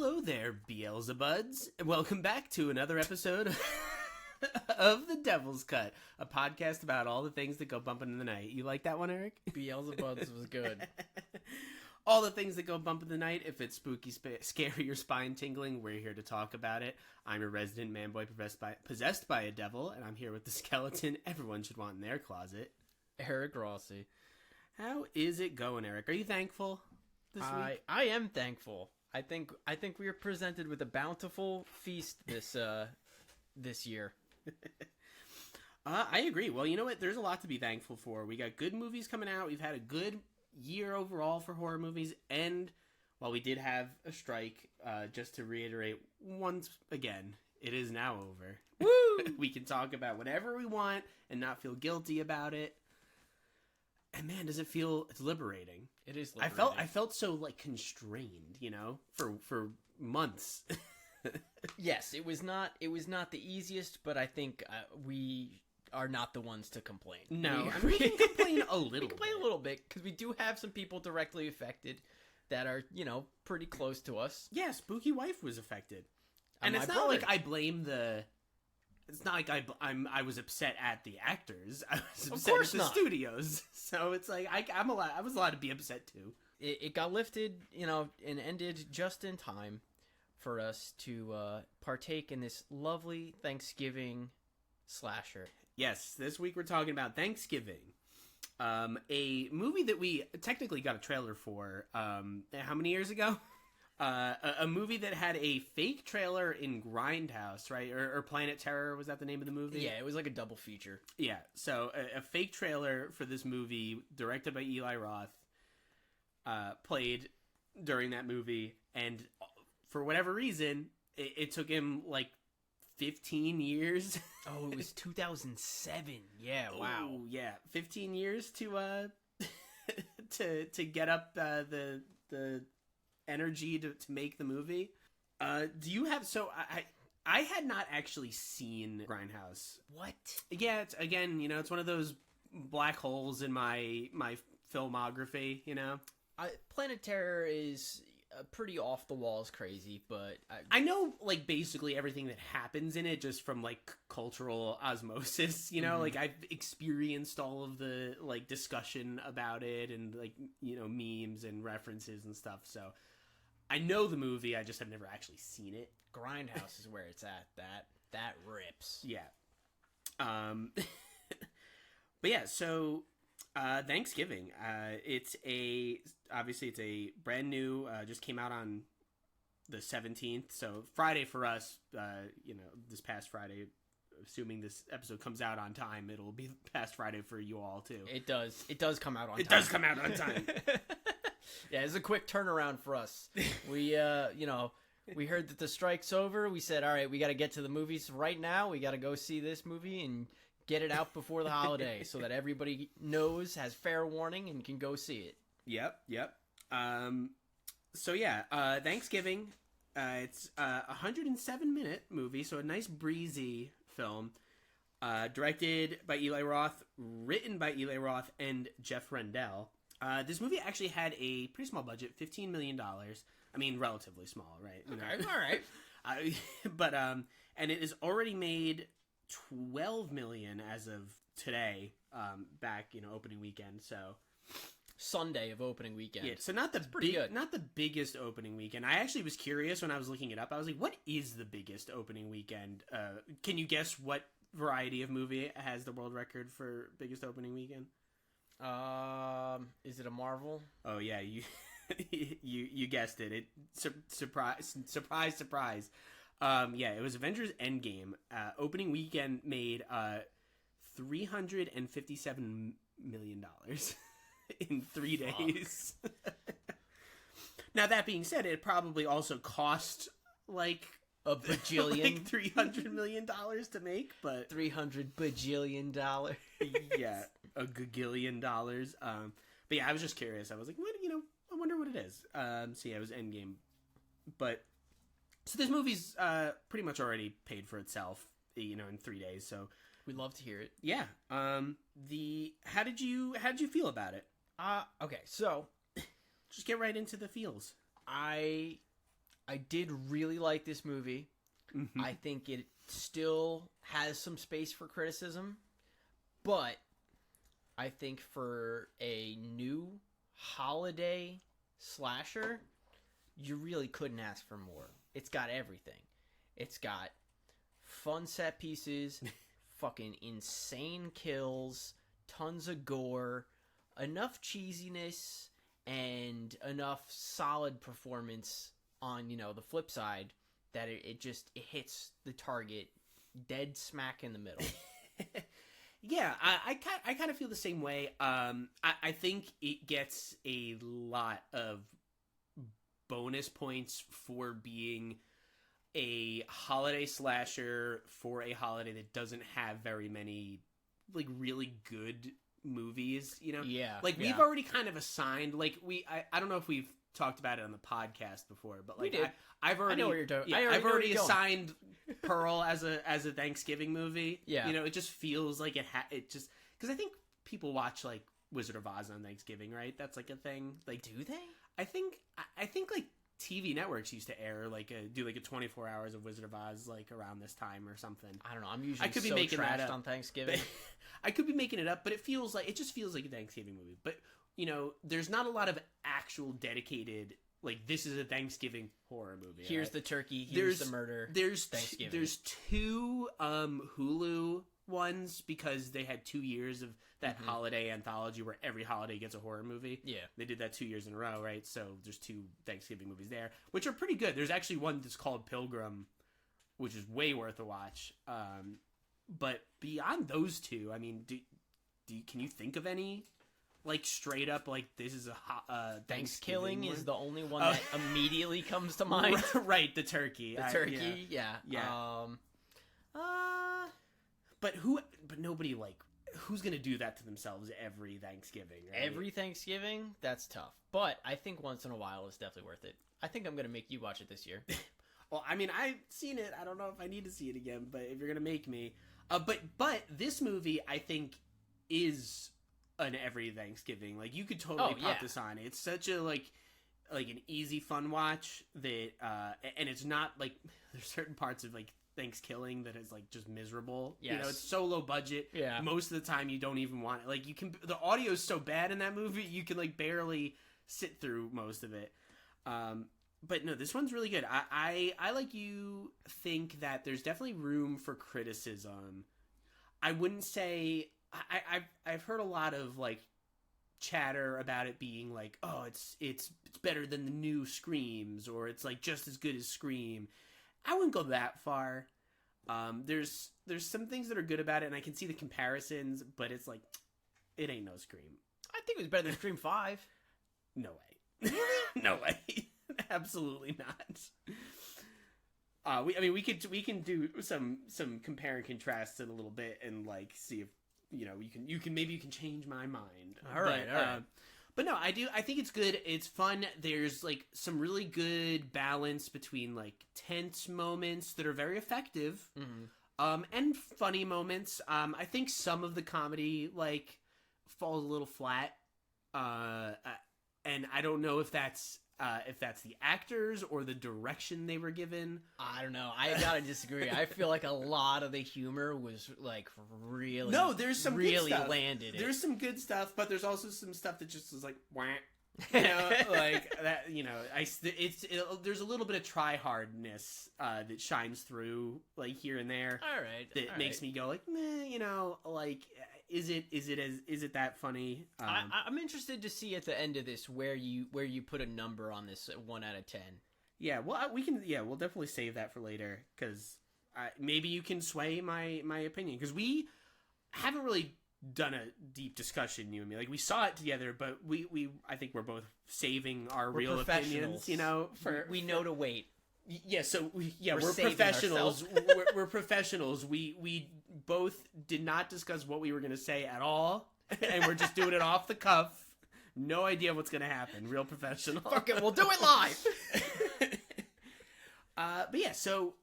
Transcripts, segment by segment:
Hello there, Beelzebuds. Welcome back to another episode of The Devil's Cut, a podcast about all the things that go bumping in the night. You like that one, Eric? Beelzebuds was good. All the things that go bump in the night. If it's spooky, scary, or spine-tingling, we're here to talk about it. I'm a resident man-boy possessed by a devil, and I'm here with the skeleton everyone should want in their closet. Eric Rossi. How is it going, Eric? Are you thankful this week? I am thankful. I think we are presented with a bountiful feast this year. I agree. Well, you know what? There's a lot to be thankful for. We got good movies coming out. We've had a good year overall for horror movies, and while we did have a strike, just to reiterate once again, it is now over. Woo! We can talk about whatever we want and not feel guilty about it. And man, does it feel it's liberating. It is liberating. I felt so like constrained, you know, for months. Yes, it was not the easiest, but I think we are not the ones to complain. No, we can complain a little. We complain a little bit because we do have some people directly affected that are, you know, pretty close to us. Yeah, Spooky Wife was affected, and it's not brother. like I blame the. It's not like I was upset at the actors. I was upset at the studios. So it's like I was allowed to be upset too. It got lifted, you know, and ended just in time for us to partake in this lovely Thanksgiving slasher. Yes, this week we're talking about Thanksgiving. A movie that we technically got a trailer for how many years ago? A movie that had a fake trailer in Grindhouse, right? Or Planet Terror, was that the name of the movie? Yeah, it was like a double feature. Yeah, so a fake trailer for this movie, directed by Eli Roth, played during that movie, and for whatever reason, it took him like 15 years. Oh, it was 2007. Yeah, wow. Oh, yeah, 15 years to to get up the energy to make the movie. Do you have I had not actually seen Grindhouse. What? Yeah, it's, again, you know, it's one of those black holes in my filmography, you know. Planet Terror is pretty off the walls crazy, but I know like basically everything that happens in it just from like cultural osmosis, you know. Mm-hmm. Like I've experienced all of the like discussion about it and like, you know, memes and references and stuff, so I know the movie, I just have never actually seen it. Grindhouse is where it's at. That rips. Yeah. But yeah, so Thanksgiving. It's a brand new. Just came out on the 17th, so Friday for us. You know, this past Friday. Assuming this episode comes out on time, it'll be past Friday for you all too. It does. It does come out on time. It does come out on time. Yeah, it's a quick turnaround for us. We, you know, we heard that the strike's over. We said, all right, we got to get to the movies right now. We got to go see this movie and get it out before the holiday so that everybody knows, has fair warning, and can go see it. Yep. So yeah, Thanksgiving. It's a 107-minute movie, so a nice breezy film. Directed by Eli Roth, written by Eli Roth and Jeff Rendell. This movie actually had a pretty small budget, $15 million. I mean, relatively small, right? You Okay, know? all right. But and it has already made $12 million as of today, back, you know, opening weekend. So Sunday of opening weekend. yeah, so not the not the biggest opening weekend. I actually was curious when I was looking it up. I was like, what is the biggest opening weekend? Can you guess what variety of movie has the world record for biggest opening weekend? Is it a Marvel? Oh yeah, you you guessed it. Surprise. Yeah, it was Avengers Endgame. Opening weekend made $357 million in 3 days. Now that being said, it probably also cost like A bajillion. like $300 million to make, but $300 bajillion. yeah, a gagillion dollars. But yeah, I was just curious. I was like, what, you know, I wonder what it is. So yeah, it was Endgame. But so this movie's pretty much already paid for itself, you know, in 3 days. So We'd love to hear it. yeah. How did you feel about it? Okay, so Just get right into the feels. I I did really like this movie. Mhm. I think it still has some space for criticism, but I think for a new holiday slasher, you really couldn't ask for more. It's got everything. It's got fun set pieces, fucking insane kills, tons of gore, enough cheesiness, and enough solid performance on, the flip side that it hits the target dead smack in the middle. Yeah, I kind of feel the same way. I think it gets a lot of bonus points for being a holiday slasher for a holiday that doesn't have very many like really good movies. Yeah, like we've already kind of assigned like I don't know if we've talked about it on the podcast before, but like we did. I've already I know what you're doing. Yeah, I've already assigned Pearl as a Thanksgiving movie. Yeah, it just feels like it just because I think people watch like Wizard of Oz on Thanksgiving, right? That's like a thing. Like, do they? I think like TV networks used to air like do like a 24 hours of Wizard of Oz like around this time or something. I don't know. I'm usually I could be making that trashed up. on Thanksgiving. I could be making it up, but it just feels like a Thanksgiving movie. But there's not a lot of actual dedicated like this is a Thanksgiving horror movie. Here's right? the turkey. Here's the murder. There's Thanksgiving. There's two Hulu ones because they had 2 years of that holiday anthology where every holiday gets a horror movie. Yeah, they did that 2 years in a row, right? So there's 2 Thanksgiving movies there, which are pretty good. There's actually one that's called Pilgrim, which is way worth a watch. But beyond those two, I mean, can you think of any? Like straight up, like this is a Thanksgiving is the only one that immediately comes to mind. Right, the turkey. The turkey, yeah. But nobody like who's gonna do that to themselves every Thanksgiving? Right? Every Thanksgiving, that's tough. But I think once in a while is definitely worth it. I think I'm gonna make you watch it this year. Well, I mean, I've seen it. I don't know if I need to see it again, but if you're gonna make me, but this movie I think is an every Thanksgiving. Like you could totally pop this on. It's such a like an easy fun watch that and it's not like there's certain parts of like Thanksgiving that is like just miserable. Yes. It's so low budget. Yeah. Most of the time you don't even want it. Like the audio is so bad in that movie you can like barely sit through most of it. But no, this one's really good. I like you think that there's definitely room for criticism. I wouldn't say I've heard a lot of like chatter about it being like, oh, it's better than the new Screams, or it's like just as good as Scream. I wouldn't go that far. There's some things that are good about it, and I can see the comparisons, but it's like it ain't no Scream. I think it was better than Scream 5. No way. No way. Absolutely not. We can do some compare and contrast it a little bit and like see if you can change my mind. All right. But no, I think it's good. It's fun. There's like some really good balance between like tense moments that are very effective, and funny moments. I think some of the comedy like falls a little flat, and I don't know if that's the actors or the direction they were given. I don't know. I gotta disagree. I feel like a lot of the humor was like really there's some really good stuff. landed. There's some good stuff, but there's also some stuff that just is like wah. Like that. There's a little bit of try hardness that shines through like here and there. All right, that makes me go like, meh, like. Is it that funny? I'm interested to see at the end of this where you put a number on this 1 out of 10. Yeah, well, we'll definitely save that for later because maybe you can sway my opinion because we haven't really done a deep discussion, you and me. Like we saw it together, but I think we're both saving our real opinions. We know to wait. Yeah, so we're professionals. we're professionals. We both did not discuss what we were going to say at all, and we're just doing it off the cuff. No idea what's going to happen. Real professional. Fuck it, we'll do it live. But yeah, so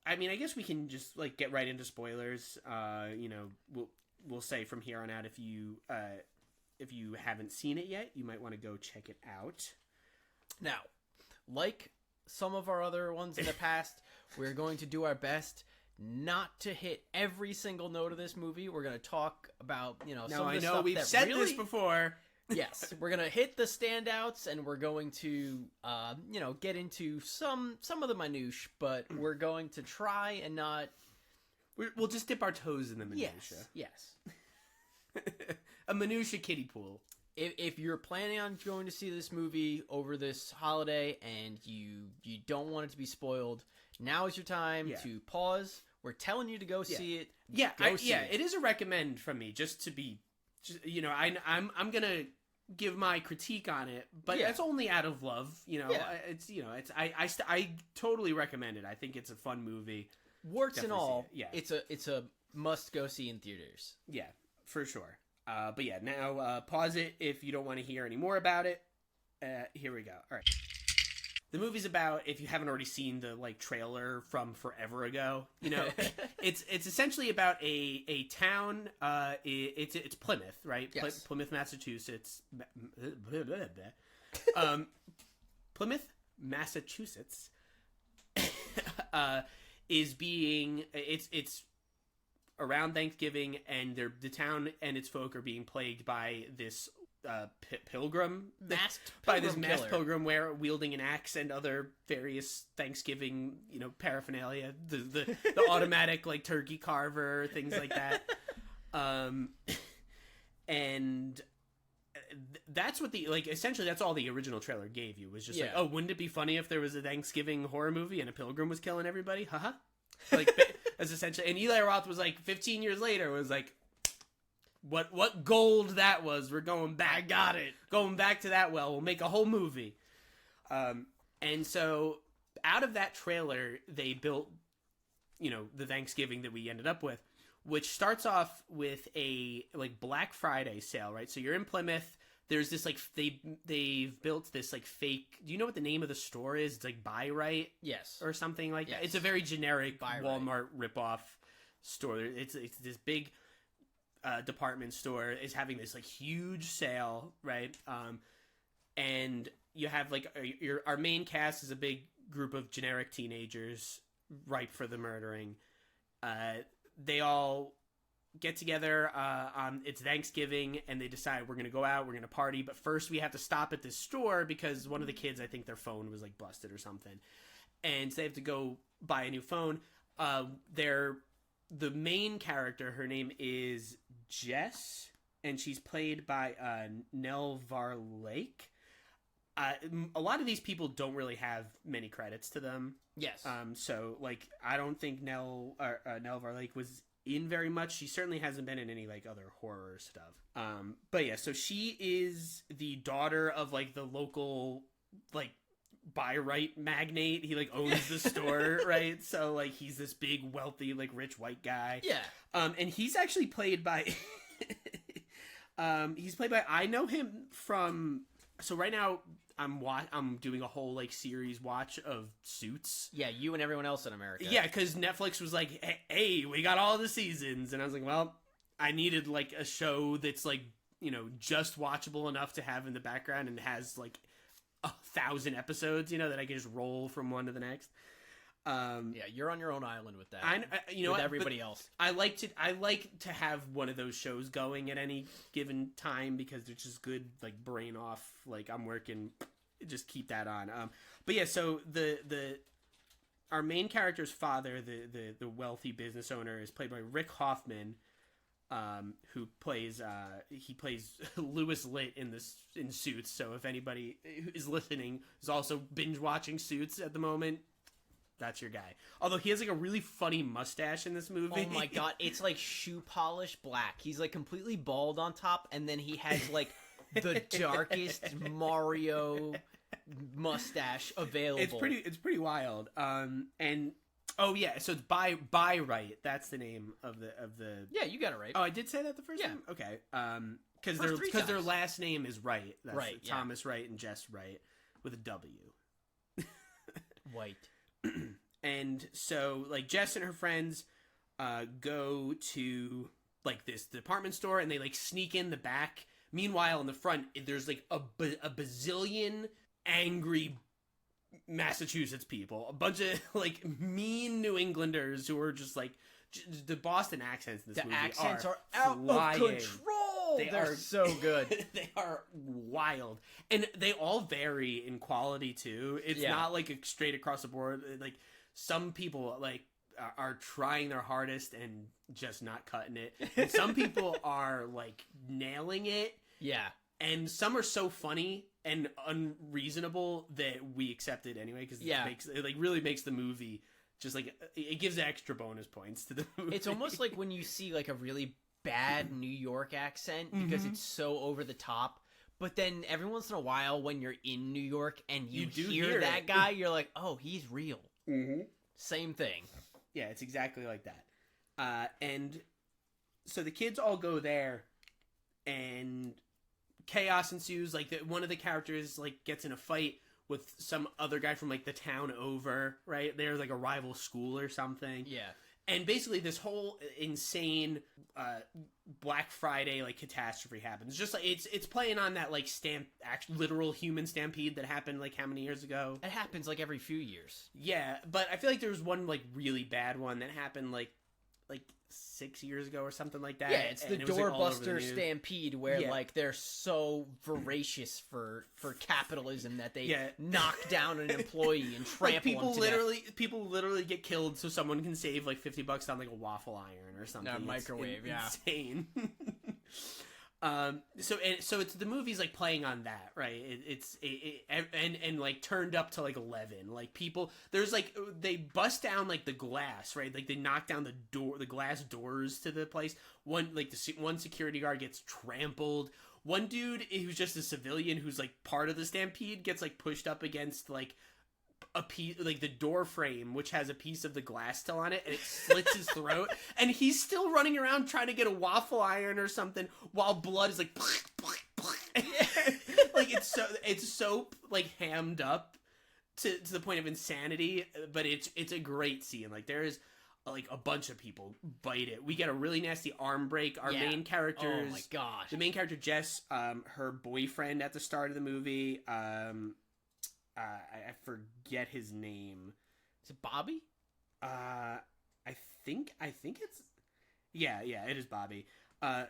I mean, I guess we can just like get right into spoilers. We'll say from here on out if you haven't seen it yet, you might want to go check it out. Now, like some of our other ones in the past, we're going to do our best not to hit every single note of this movie. We're going to talk about, some of the stuff we've that said really... this before. Yes, we're going to hit the standouts, and we're going to, get into some of the minutiae, but we're going to try and not... We'll just dip our toes in the minutia. Yes. A minutia kiddie pool. If you're planning on going to see this movie over this holiday and you don't want it to be spoiled, now is your time to pause. We're telling you to go see it. Yeah, it is a recommend from me. Just to be, I'm gonna give my critique on it, but that's only out of love. I totally recommend it. I think it's a fun movie. Warts Definitely and all, it's a must go see in theaters. Yeah, for sure. But yeah, now pause it if you don't want to hear any more about it. Here we go. All right. The movie's about, if you haven't already seen the trailer from forever ago, it's essentially about a town. It's Plymouth, right? Yes. Plymouth, Massachusetts. Plymouth, Massachusetts, is being it's around Thanksgiving, and the town and its folk are being plagued by this masked pilgrim wielding an axe and other various Thanksgiving paraphernalia, the automatic turkey carver, things like that, and that's what essentially that's all the original trailer gave you, was just wouldn't it be funny if there was a Thanksgiving horror movie and a pilgrim was killing everybody, haha. As essentially, and Eli Roth was 15 years later was what gold that was. We're going back. I got it. Going back to that well. We'll make a whole movie. And so out of that trailer, they built, the Thanksgiving that we ended up with, which starts off with a Black Friday sale, right? So you're in Plymouth. There's this they've built this fake. Do you know what the name of the store is? It's Buy Right, yes, or something like that. It's a very generic Walmart ripoff store. It's this big department store is having this huge sale, right? And you have our main cast is a big group of generic teenagers ripe for the murdering. They all get together on it's Thanksgiving, and they decide we're gonna go out, we're gonna party, but first we have to stop at this store because one of the kids, I think their phone was busted or something, and so they have to go buy a new phone. The main character, her name is Jess, and she's played by Nell Varlake. A lot of these people don't really have many credits to them. Yes. So I don't think Nell Varlake was in very much. She certainly hasn't been in any other horror stuff. But yeah, so she is the daughter of the local Buy Right magnate. He owns the store, right? So he's this big wealthy rich white guy. Yeah. And he's actually played by I know him from, so right now I'm doing a whole series watch of Suits. Yeah, you and everyone else in America. Yeah, because Netflix was like, hey, we got all the seasons, and I was like, well, I needed a show that's just watchable enough to have in the background and has 1,000 episodes, that I can just roll from one to the next. Yeah, you're on your own island with that. With everybody else. I like to have one of those shows going at any given time because they're just good, brain off. I'm working, just keep that on. But yeah, so our main character's father, the wealthy business owner, is played by Rick Hoffman, who plays Louis Litt in Suits. So if anybody who is listening is also binge watching Suits at the moment, that's your guy. Although he has a really funny mustache in this movie. Oh my god, it's shoe polish black. He's completely bald on top, and then he has the darkest Mario mustache available. It's pretty wild. And oh yeah, so it's Buy Right. That's the name of the. Yeah, you got it right. Oh, I did say that the first time. Okay. Because their last name is Wright. That's right. Thomas Wright and Jess Wright with a W. White. And so Jess and her friends go to this department store, and they sneak in the back. Meanwhile, in the front, there's a bazillion angry Massachusetts people, a bunch of like mean New Englanders who are just like the Boston accents in this movie accents are out of control. They're so good. They are wild, and they all vary in quality too. It's not like a straight across the board. Like some people like are trying their hardest and just not cutting it, and some people are like nailing it. Yeah. And some are so funny and unreasonable that we accept it anyway because it like really makes the movie just like it gives extra bonus points to the movie. It's almost like when you see like a really bad New York accent because it's so over the top. But then every once in a while when you're in New York and you hear that guy, you're like, oh, he's real. Same thing. Yeah, it's exactly like that. And so the kids all go there and chaos ensues. Like one of the characters like gets in a fight with some other guy from like the town over, right? There's like a rival school or something. Yeah. And basically this whole insane Black Friday like catastrophe happens. Just like it's playing on that like literal human stampede that happened like how many years ago? It happens like every few years. Yeah, but I feel like there was one like really bad one that happened like 6 years ago or something like that. Yeah, it's the doorbuster like, stampede where like they're so voracious for capitalism that they knock down an employee and trample him to death. People literally get killed so someone can save like $50 on like a waffle iron or something. A microwave, insane. So it's the movie's like playing on that, right? And like turned up to like 11. Like people, there's like they bust down like the glass, right? Like they knock down the glass doors to the place. One security guard gets trampled. One dude who's just a civilian who's like part of the stampede gets like pushed up against like a piece, like the door frame, which has a piece of the glass still on it, and it slits his throat, and he's still running around trying to get a waffle iron or something while blood is like like it's so like hammed up to the point of insanity, but it's a great scene. Like there is like a bunch of people bite it. We get a really nasty arm break. Our main characters, oh my gosh, the main character Jess, her boyfriend at the start of the movie, I forget his name. Is it Bobby? I think it's it is Bobby.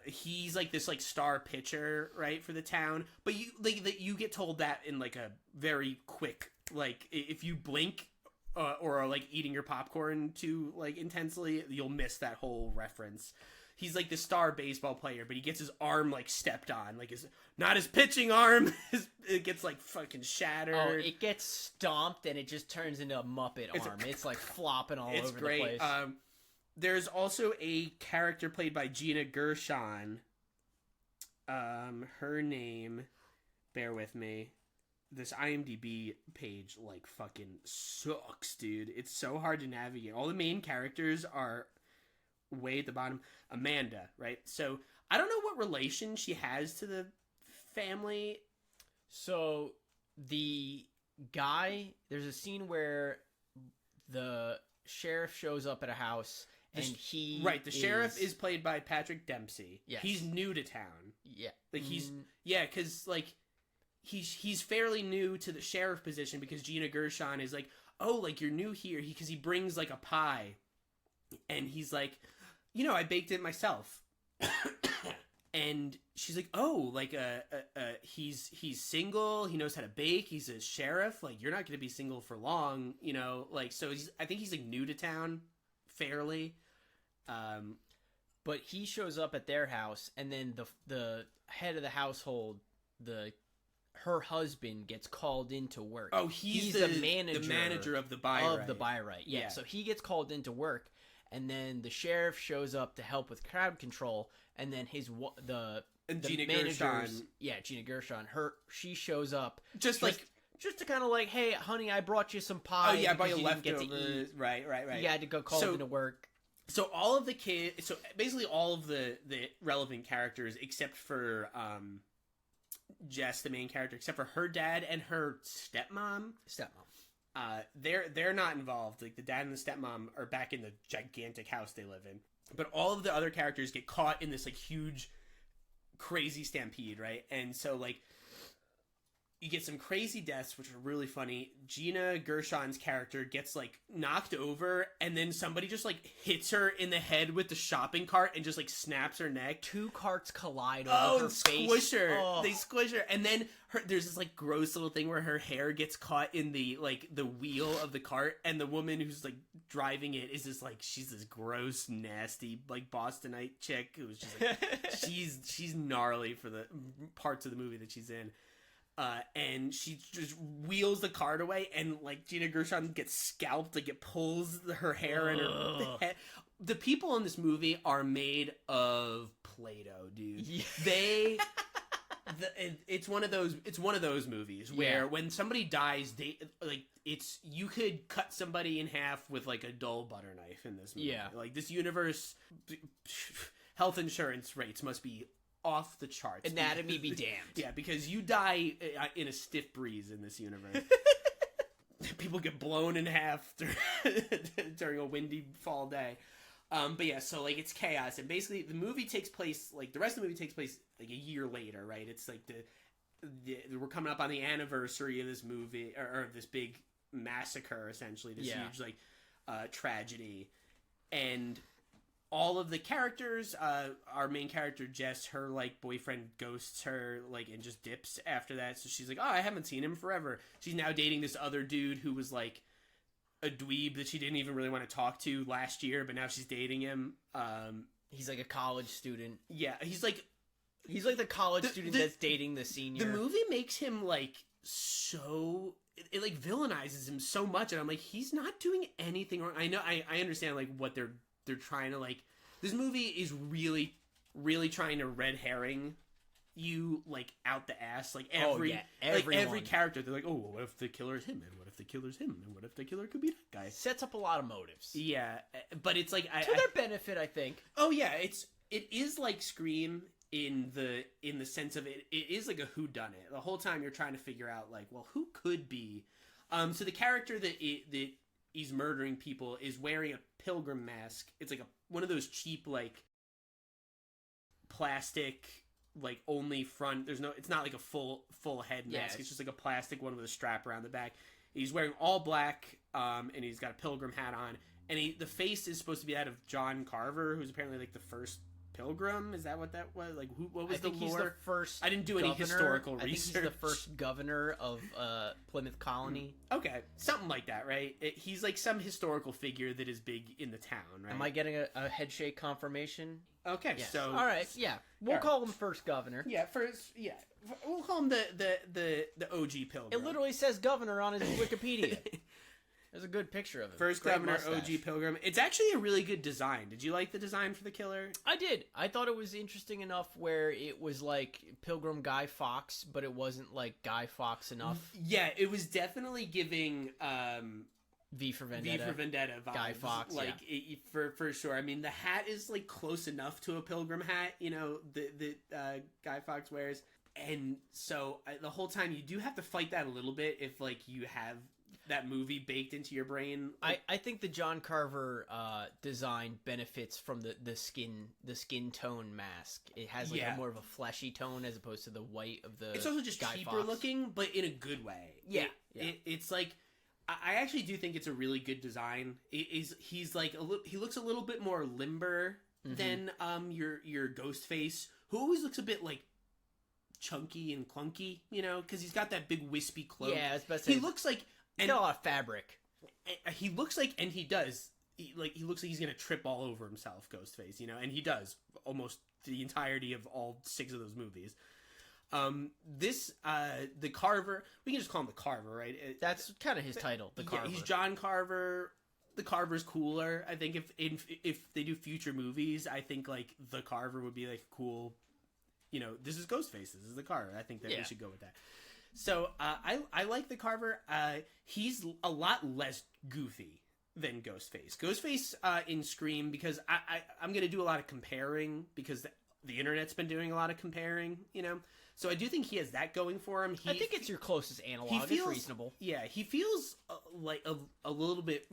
He's like this like star pitcher, right, for the town. But you get told that in like a very quick, like if you blink or are like eating your popcorn too like intensely, you'll miss that whole reference. He's like the star baseball player, but he gets his arm like stepped on, like not his pitching arm. It gets like fucking shattered. Oh, it gets stomped and it just turns into a Muppet arm. It's like flopping all over the place. There's also a character played by Gina Gershon. Her name, bear with me. This IMDb page like fucking sucks, dude. It's so hard to navigate. All the main characters are way at the bottom. Amanda, right? So I don't know what relation she has to the family. So the guy, there's a scene where the sheriff shows up at a house and the sheriff is played by Patrick Dempsey. Yes. He's new to town. Yeah. Like because like he's fairly new to the sheriff position because Gina Gershon is like, oh, like you're new here, because he brings like a pie and he's like, I baked it myself. And she's like, oh, like he's single, he knows how to bake, he's a sheriff, like you're not going to be single for long, like, so I think he's like new to town fairly. But he shows up at their house, and then the head of the household, her husband, gets called into work. Oh, he's the manager of the buy right. Of the buy right. Yeah. So he gets called into work, and then the sheriff shows up to help with crowd control, and then the Gina managers, Gershon. Yeah, Gina Gershon. She shows up just to kind of like, hey, honey, I brought you some pie. Oh yeah, I brought you leftovers. Right. You had to go call into work. So all of the kids, so basically all of the relevant characters, except for Jess, the main character, except for her dad and her stepmom. They're not involved. Like the dad and the stepmom are back in the gigantic house they live in. But all of the other characters get caught in this like huge, crazy stampede, right? And so like you get some crazy deaths, which are really funny. Gina Gershon's character gets like knocked over, and then somebody just like hits her in the head with the shopping cart and just like snaps her neck. 2 carts collide over her and face. Squish her. Oh. They squish her, and then there's this like gross little thing where her hair gets caught in the wheel of the cart, and the woman who's like driving it is just like, she's this gross, nasty like Bostonite chick who's just like she's gnarly for the parts of the movie that she's in. And she just wheels the cart away, and like Gina Gershon gets scalped. Like it pulls her hair and her head. The people in this movie are made of Play-Doh, dude. Yeah. It's one of those movies where when somebody dies, you could cut somebody in half with like a dull butter knife in this movie. Yeah. Like this universe, health insurance rates must be off the charts. Anatomy be damned. Yeah, because you die in a stiff breeze in this universe. People get blown in half during a windy fall day. But yeah, so like it's chaos, and basically the movie takes place, like the rest of the movie takes place like a year later, right? It's like we're coming up on the anniversary of this movie, or this big massacre, essentially, this huge like tragedy, and all of the characters, our main character Jess, her like boyfriend ghosts her, like, and just dips after that. So she's like, oh, I haven't seen him forever. She's now dating this other dude who was like a dweeb that she didn't even really want to talk to last year, but now she's dating him. He's like a college student. Yeah, he's like the college student that's dating the senior. The movie makes him like so, it like villainizes him so much, and I'm like, he's not doing anything wrong. I know, I understand like what they're trying to like. This movie is really, really trying to red herring you like out the ass. Like every character, they're like, oh, well, what if the killer is him, and what if the killer's him, and what if the killer could be that guy? Sets up a lot of motives. Yeah, but it's like to their benefit, I think. Oh yeah, it is like Scream in the sense of it is like a whodunit. The whole time you're trying to figure out like, well, who could be. So the character that he's murdering people is wearing a pilgrim mask. It's like one of those cheap like plastic, like only front. It's not like a full head mask. It's just like a plastic one with a strap around the back. He's wearing all black, and he's got a pilgrim hat on. And the face is supposed to be that of John Carver, who's apparently like the first pilgrim. Is that what that was? Like, what was the lore? He's the first. I didn't do any historical research. I think he's the first governor of Plymouth Colony. Okay, something like that, right? He's like some historical figure that is big in the town, right? Am I getting a head shake confirmation? Okay, yes. So all right, yeah, we'll call him first governor. Yeah, we'll call him the OG pilgrim. It literally says governor on his Wikipedia. There's a good picture of him. First Great governor, mustache. OG pilgrim. It's actually a really good design. Did you like the design for the killer? I did. I thought it was interesting enough where it was like Pilgrim Guy Fawkes, but it wasn't like Guy Fawkes enough. Yeah, it was definitely giving V for Vendetta vibes. Guy Fawkes, like for sure. I mean, the hat is like close enough to a pilgrim hat, you know, that Guy Fawkes wears, and so the whole time you do have to fight that a little bit if like you have that movie baked into your brain. I think the John Carver design benefits from the skin tone mask. It has like a more of a fleshy tone as opposed to the white of the. It's also just Guy cheaper Fawkes. looking, but in a good way. Yeah, It's like, I actually do think it's a really good design. He's like he looks a little bit more limber than your Ghostface, who always looks a bit like chunky and clunky, you know, because he's got that big wispy cloak. Yeah, it's best. He looks like. He's got a lot of fabric. He looks like, and he does. He looks like he's gonna trip all over himself, Ghostface. You know, and he does almost the entirety of all 6 of those movies. The Carver. We can just call him the Carver, right? That's kind of his title, the Carver. Yeah, he's John Carver. The Carver's cooler. I think if they do future movies, I think like the Carver would be like cool. You know, this is Ghostface. This is the Carver. I think that we should go with that. So I like the Carver. He's a lot less goofy than Ghostface. Ghostface in Scream, because I'm going to do a lot of comparing because the internet's been doing a lot of comparing, you know. So I do think he has that going for him. I think it's your closest analog. It's reasonable. Yeah, he feels like a little bit,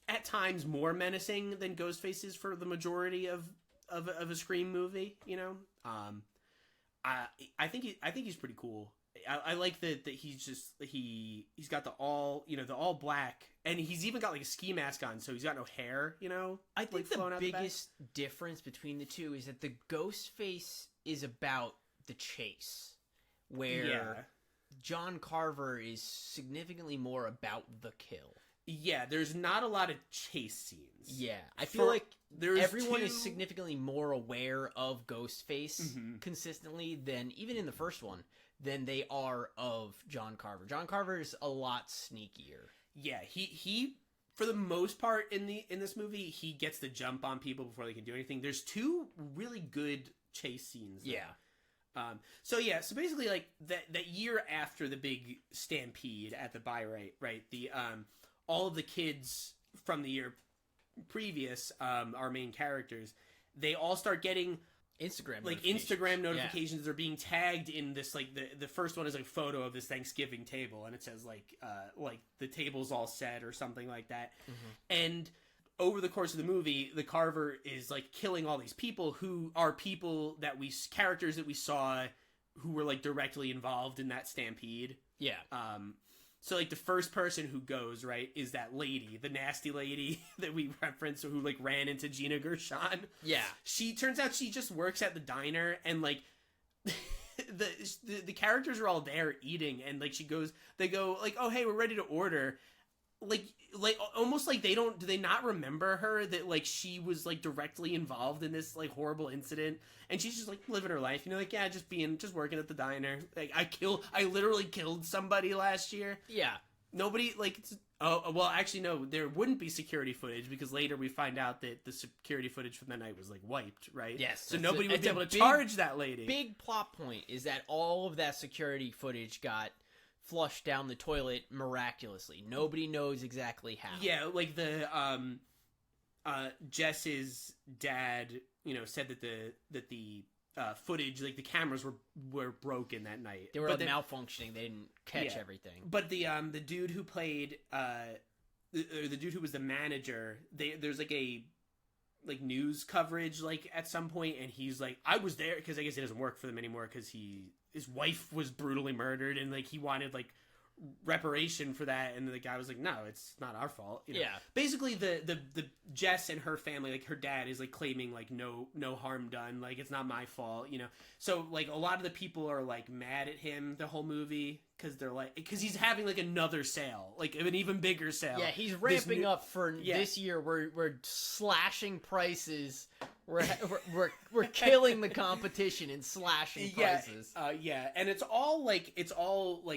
at times, more menacing than Ghostface is for the majority of a Scream movie, you know. I think he's pretty cool. I like that he's just he's got the all black, and he's even got like a ski mask on, so he's got no hair. I think flowing the out the back. biggest difference between the two is that the Ghostface is about the chase, where John Carver is significantly more about the kill. Yeah, there's not a lot of chase scenes. Yeah, I feel like everyone two... is significantly more aware of Ghostface consistently than, even in the first one, than they are of John Carver. John Carver is a lot sneakier. Yeah, he for the most part in this movie, he gets the jump on people before they can do anything. There's two really good chase scenes. Yeah. So basically, like that year after the big stampede at the Bi-Rite, right? The all of the kids from the year previous, our main characters, they all start getting Instagram notifications. They're being tagged in this, like the first one is like a photo of this Thanksgiving table, and it says like the table's all set or something like that. And over the course of the movie, the Carver is like killing all these people who are characters that we saw who were like directly involved in that stampede. Yeah. So, like, the first person who goes, right, is that lady, the nasty lady that we referenced, who, like, ran into Gina Gershon. Yeah. Turns out she just works at the diner, and, like, the characters are all there eating, and, like, they go, like, oh, hey, we're ready to order. Like almost like do they not remember her, that like she was like directly involved in this like horrible incident, and she's just like living her life, like, yeah, just working at the diner. Like, I literally killed somebody last year. Yeah. Nobody like, oh, well, actually no, there wouldn't be security footage, because later we find out that the security footage from that night was like wiped, right? Yes. So nobody would be able to charge that lady. Big plot point is that all of that security footage got flushed down the toilet miraculously. Nobody knows exactly how. Yeah, like the Jess's dad, said that the footage, like the cameras were broken that night. They were malfunctioning. They didn't catch everything. But the dude who played the dude who was the manager, there's like a news coverage like at some point, and he's like, I was there, because I guess it doesn't work for them anymore because his wife was brutally murdered, and like he wanted like reparation for that, and the guy was like, no, it's not our fault. Yeah. Basically, the Jess and her family, like her dad is like claiming like no harm done, like it's not my fault. So like a lot of the people are like mad at him the whole movie, because he's having like another sale, like an even bigger sale. Yeah, he's ramping up for this year. We're slashing prices. We're killing the competition and slashing prices. And it's all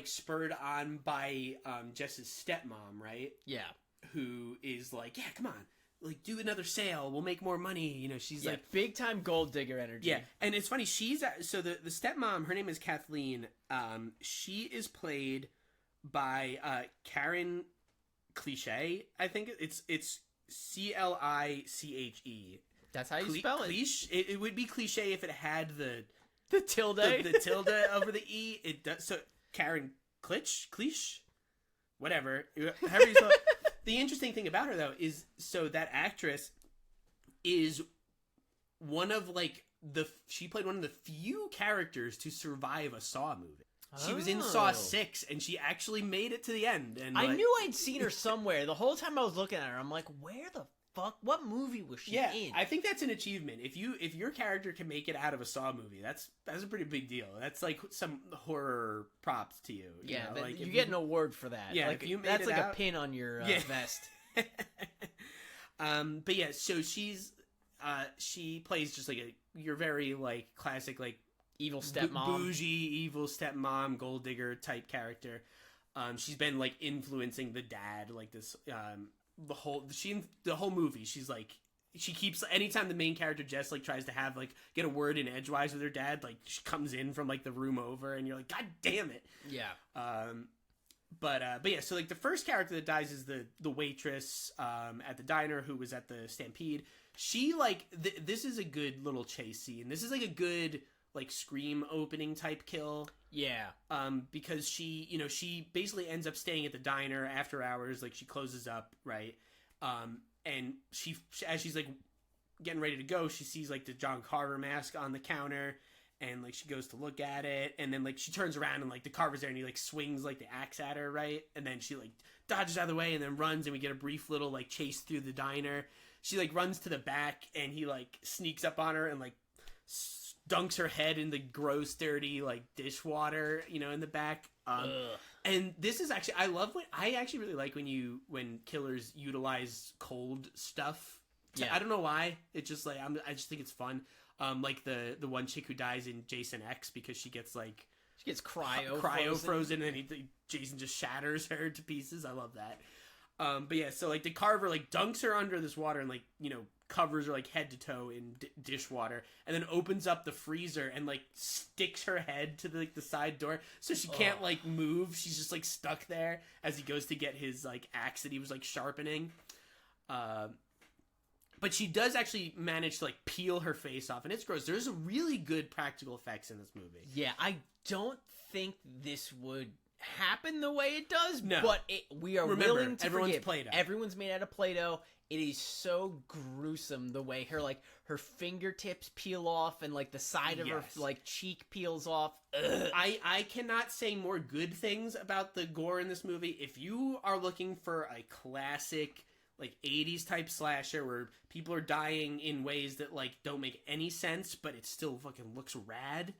spurred on by Jess's stepmom, right? Yeah, who is like, yeah, come on, like do another sale, we'll make more money. She's like big time gold digger energy. Yeah, and it's funny. So the stepmom, her name is Kathleen. She is played by Karen Cliche. I think it's Cliche. That's how you spell it. It would be cliche if it had the tilde, the tilde over the e. It does. So Karen Cliche, whatever, however you spell it. The interesting thing about her though is, so that actress is one of she played one of the few characters to survive a Saw movie. She was in Saw 6, and she actually made it to the end. And I knew I'd seen her somewhere. The whole time I was looking at her, I'm like, where the fuck? What movie was she in? I think that's an achievement. If your character can make it out of a Saw movie, that's a pretty big deal. That's like some horror props to you. Yeah, like you get an award for that. Yeah, like, if you made that's it like out, a pin on your vest. But yeah, so she plays just like your very like classic like evil stepmom, bougie evil stepmom, gold digger type character. She's been like influencing the dad like this the whole movie. She's like, she keeps, anytime the main character Jess like tries to have like get a word in edgewise with her dad, like she comes in from like the room over, and you're like, god damn it. Yeah. But yeah, so like the first character that dies is the waitress at the diner who was at the stampede. She like this is a good little chase scene. This is like a good like Scream opening type kill. Yeah. Because she basically ends up staying at the diner after hours. Like she closes up, right? And as she's like getting ready to go, she sees like the John Carver mask on the counter, and like she goes to look at it, and then like she turns around and like the Carver's there, and he like swings like the axe at her, right? And then she like dodges out of the way and then runs, and we get a brief little like chase through the diner. She like runs to the back, and he like sneaks up on her and like dunks her head in the gross, dirty like dishwater, you know, in the back. And this is actually, I actually really like when killers utilize cold stuff. Yeah. I don't know why. It's just like I just think it's fun. Like the one chick who dies in Jason X, because she gets like cryo frozen, and Jason just shatters her to pieces. I love that. But yeah, so like the Carver like dunks her under this water and like, you know, covers her like head to toe in dishwater, and then opens up the freezer and like sticks her head to the side door so she can't like move. She's just like stuck there as he goes to get his like axe that he was like sharpening. But she does actually manage to like peel her face off, and it's gross. There's really good practical effects in this movie. Yeah, I don't think this would happen the way it does, No. but we are willing to everyone's forgive. Play-Doh. Everyone's made out of Play-Doh. It is so gruesome the way her fingertips peel off and like the side of her like cheek peels off. Ugh. I cannot say more good things about the gore in this movie. If you are looking for a classic like 80s type slasher where people are dying in ways that like don't make any sense, but it still fucking looks rad,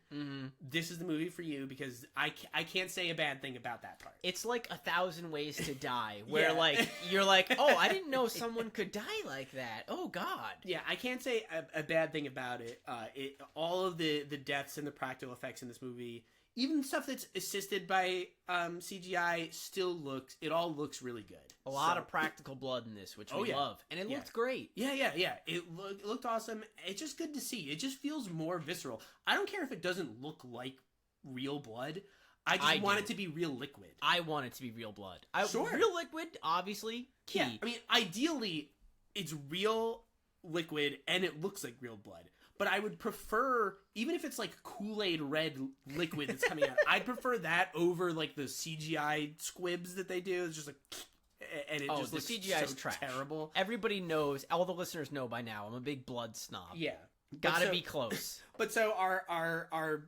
this is the movie for you, because I can't say a bad thing about that part. It's like 1,000 Ways to Die, where Yeah. like you're like, oh, I didn't know someone could die like that. Oh God. Yeah, I can't say a bad thing about it. All of the deaths and the practical effects in this movie, even stuff that's assisted by CGI, it all looks really good. A lot of practical blood in this, which we love, and it looked great. Yeah. It looked awesome. It's just good to see. It just feels more visceral. I don't care if it doesn't look like real blood. I want it to be real liquid. I want it to be real blood. Sure. Real liquid, obviously, key. Yeah, I mean, ideally, it's real liquid and it looks like real blood. But I would prefer, even if it's like Kool-Aid red liquid that's coming out, I'd prefer that over like the CGI squibs that they do. It's just like, and it just looks the CGI is so trash. terrible. Everybody knows, all the listeners know by now, I'm a big blood snob. Yeah, Gotta be close. But so our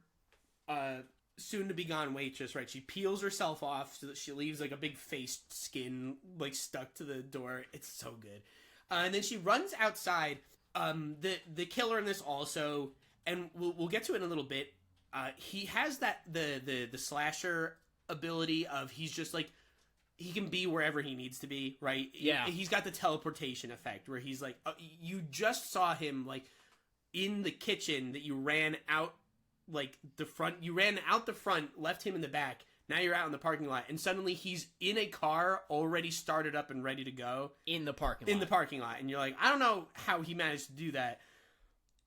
soon to be gone waitress, right? She peels herself off so that she leaves like a big face skin like stuck to the door. It's so good. And then she runs outside. The killer in this also, and we'll get to it in a little bit. He has that the slasher ability of he's just like, he can be wherever he needs to be, right? Yeah. He's got the teleportation effect where he's like, you just saw him like in the kitchen that you ran out like the front. You ran out the front, left him in the back. Now you're out in the parking lot, and suddenly he's in a car already started up and ready to go. In the parking lot. In the parking lot. And you're like, I don't know how he managed to do that,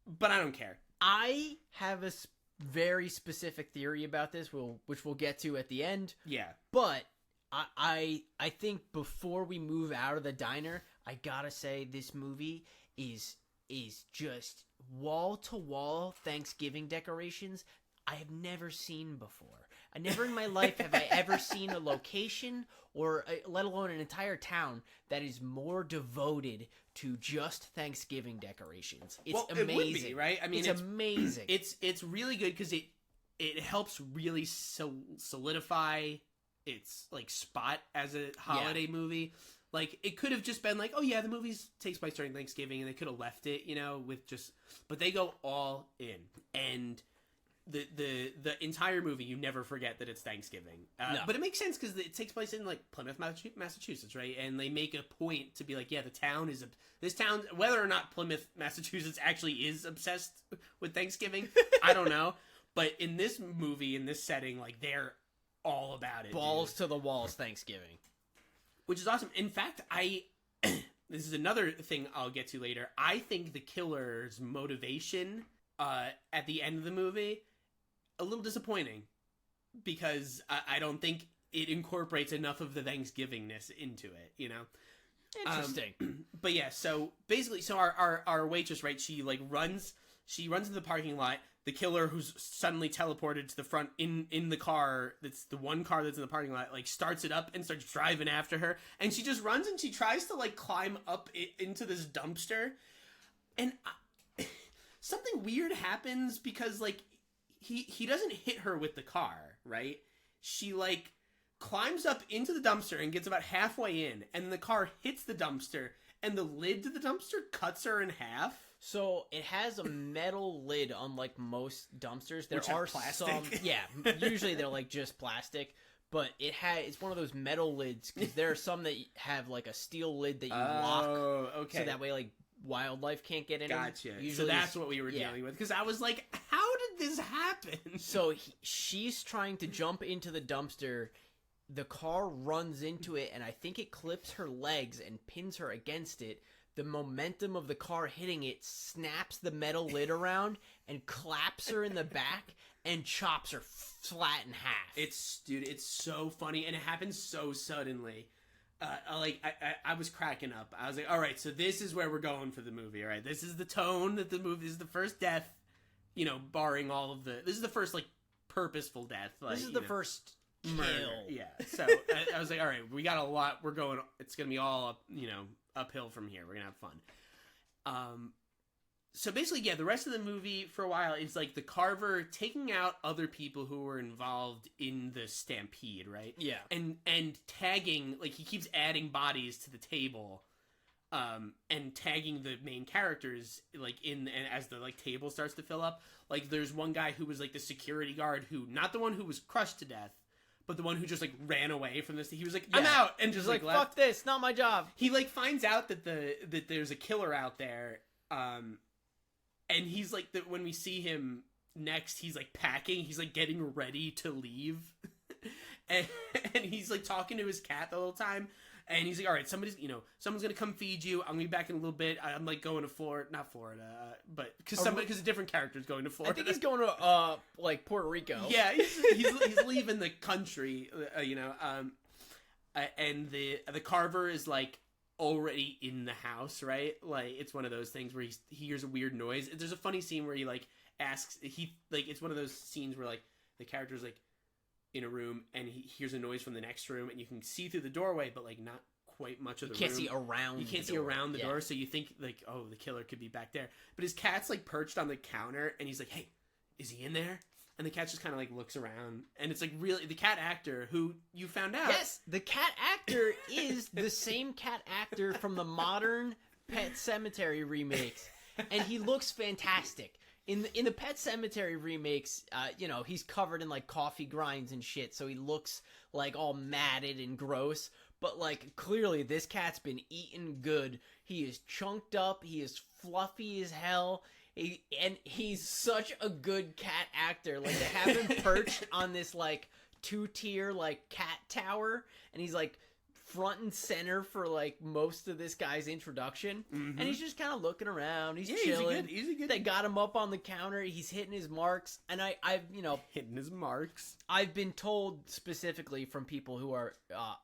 but I don't care. I have a very specific theory about this, which we'll get to at the end. Yeah. But I think before we move out of the diner, I gotta say this movie is just wall-to-wall Thanksgiving decorations I have never seen before. Never in my life have I ever seen a location, or let alone an entire town, that is more devoted to just Thanksgiving decorations. It's amazing. It would be, right? I mean, it's amazing. It's really good because it helps really solidify its like spot as a holiday movie. Like, it could have just been like, oh yeah, the movie takes place during Thanksgiving, and they could have left it, you know, with just, but they go all in, and the entire movie, you never forget that it's Thanksgiving. No. But it makes sense because it takes place in like Plymouth, Massachusetts, right? And they make a point to be like, yeah, this town, whether or not Plymouth, Massachusetts actually is obsessed with Thanksgiving, I don't know. But in this movie, in this setting, like, they're all about it. Balls to the walls Thanksgiving. Which is awesome. In fact, this is another thing I'll get to later. I think the killer's motivation at the end of the movie, a little disappointing, because I don't think it incorporates enough of the Thanksgivingness into it, you know? Interesting. But yeah, so basically, our waitress, right, she runs into the parking lot. The killer, who's suddenly teleported to the front in the car, that's the one car that's in the parking lot, like, starts it up and starts driving after her. And she just runs and she tries to, like, climb up into this dumpster. And something weird happens because, like, he doesn't hit her with the car, right? She like climbs up into the dumpster and gets about halfway in, and the car hits the dumpster, and the lid to the dumpster cuts her in half. So it has a metal lid, unlike most dumpsters. There Which have are plastic. some, yeah. Usually they're like just plastic, but it's one of those metal lids because there are some that have like a steel lid that you lock, okay. so that way like wildlife can't get in. Gotcha. So Usually, that's what we were dealing with, because I was like, how did this happen? So she's trying to jump into the dumpster. The car runs into it, and I think it clips her legs and pins her against it. The momentum of the car hitting it snaps the metal lid around and claps her in the back and chops her flat in half. It's so funny, and it happens so suddenly. I was cracking up. I was like, all right, so this is where we're going for the movie, all right? This is the tone that the movie, this is the first death, barring all of this is the first, like, purposeful death. Like, this is the first murder. kill. Yeah, so I was like, all right, we got a lot, it's gonna be all up, uphill from here. We're gonna have fun. So basically, yeah, the rest of the movie for a while is like the Carver taking out other people who were involved in the stampede, right? Yeah. And tagging, like, he keeps adding bodies to the table, and tagging the main characters, like, and as the, like, table starts to fill up. Like, there's one guy who was, like, the security guard who, not the one who was crushed to death, but the one who just, like, ran away from this. He was like, I'm out! And just, like, left. Fuck this, not my job. He, like, finds out that there's a killer out there, and he's, like, when we see him next, he's, like, packing. He's, like, getting ready to leave. and he's, like, talking to his cat the whole time. And he's like, all right, someone's going to come feed you. I'm going to be back in a little bit. I'm, like, going to not Florida, but because a different character's going to Florida. I think he's going to, like, Puerto Rico. Yeah, he's leaving the country, and the Carver is, like, already in the house, right? Like, it's one of those things where he hears a weird noise. There's a funny scene where he, like, asks, it's one of those scenes where, like, the character's, like, in a room, and he hears a noise from the next room, and you can see through the doorway, but, like, not quite much of the room. You can't see around You can't see around the door, so you think, like, oh, the killer could be back there. But his cat's, like, perched on the counter, and he's like, hey, is he in there? And the cat just kind of, like, looks around, and it's, like, really, the cat actor, who you found out... Yes, the cat actor is the same cat actor from the modern Pet Sematary remakes, and he looks fantastic. In the Pet Sematary remakes, he's covered in, like, coffee grinds and shit, so he looks, like, all matted and gross. But, like, clearly this cat's been eaten good. He is chunked up. He is fluffy as hell. And he's such a good cat actor. Like, they have him perched on this, like, 2-tier, like, cat tower. And he's, like, front and center for, like, most of this guy's introduction. Mm-hmm. And he's just kind of looking around. He's chilling. He's a good. They got him up on the counter. He's hitting his marks. And I've hitting his marks. I've been told specifically from people who are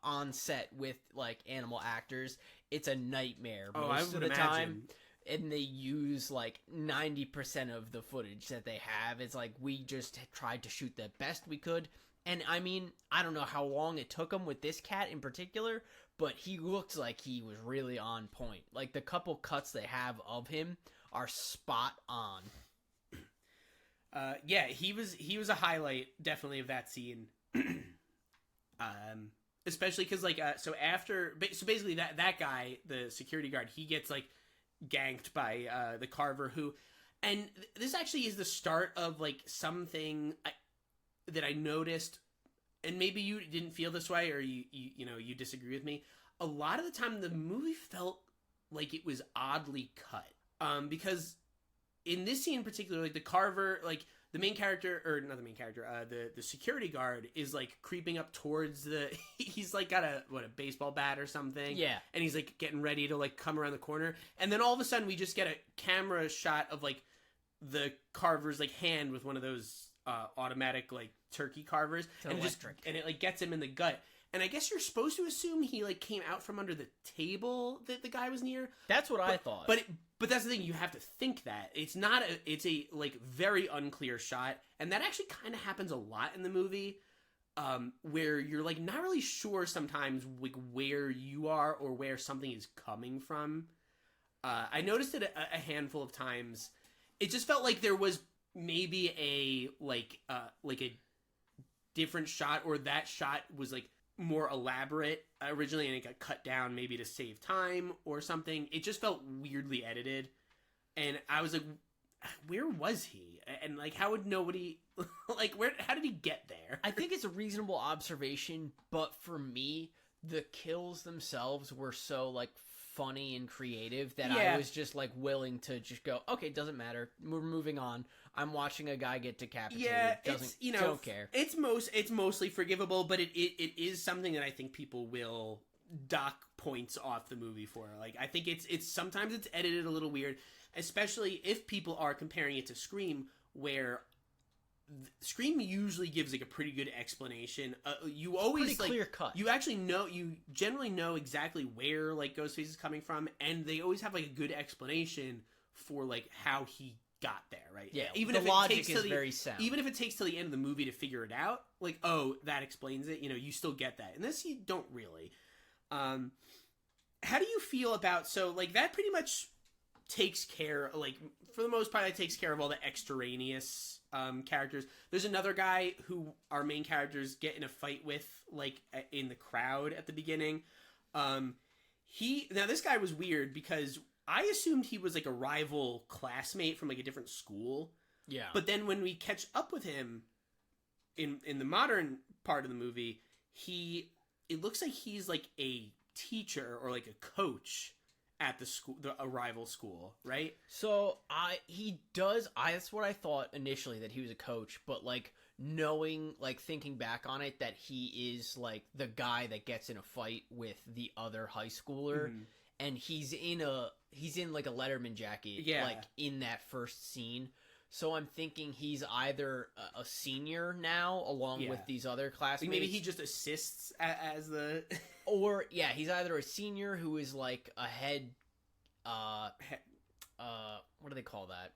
on set with, like, animal actors, it's a nightmare most of the time. And they use, like, 90% of the footage that they have. It's like, we just tried to shoot the best we could. And, I mean, I don't know how long it took him with this cat in particular, but he looks like he was really on point. Like, the couple cuts they have of him are spot on. Yeah, he was a highlight, definitely, of that scene. Especially because, like, so basically that guy, the security guard, he gets, like, ganked by the Carver, who, and this actually is the start of, like, something that I noticed, and maybe you didn't feel this way, or you disagree with me. A lot of the time the movie felt like it was oddly cut, because in this scene in particular, like, the Carver, like, the main character, or not the main character, the security guard is, like, creeping up towards he's, like, got a baseball bat or something. Yeah. And he's, like, getting ready to, like, come around the corner. And then all of a sudden we just get a camera shot of, like, the Carver's, like, hand with one of those automatic, like, turkey carvers. And it, like, gets him in the gut. And I guess you're supposed to assume he, like, came out from under the table that the guy was near. That's what I thought. But that's the thing, you have to think that. It's a, like, very unclear shot. And that actually kind of happens a lot in the movie, where you're, like, not really sure sometimes, like, where you are or where something is coming from. I noticed it a handful of times. It just felt like there was maybe like a different shot, or that shot was like more elaborate originally and it got cut down maybe to save time or something. It just felt weirdly edited, and I was like, where was he? And like, how would nobody like, how did he get there? I think it's a reasonable observation, but for me, the kills themselves were so like funny and creative that I was just like willing to just go, okay, doesn't matter, we're moving on. I'm watching a guy get decapitated. Yeah, it's, you know, don't care. It's mostly forgivable, but it is something that I think people will dock points off the movie for. Like, I think it's sometimes it's edited a little weird, especially if people are comparing it to Scream, where Scream usually gives like a pretty good explanation. You always pretty like clear cut. You generally know exactly where like Ghostface is coming from, and they always have like a good explanation for like how he got there, right? Yeah, even the if logic it takes is to very sound. Even if it takes till the end of the movie to figure it out, like, oh, that explains it. You know, you still get that. And this you don't really. How do you feel about, so like that pretty much takes care, like for the most part, it takes care of all the extraneous characters. There's another guy who our main characters get in a fight with, like in the crowd at the beginning. Now this guy was weird because I assumed he was like a rival classmate from like a different school. Yeah. But then when we catch up with him in the modern part of the movie, it looks like he's like a teacher or like a coach at the school, a rival school, right? So that's what I thought initially, that he was a coach, but like knowing, like thinking back on it, that he is like the guy that gets in a fight with the other high schooler. Mm-hmm. And he's in like a Letterman jacket, like in that first scene. So I'm thinking he's either a senior now, along with these other classmates. Maybe he just assists as the... Or, he's either a senior who is like a head... what do they call that?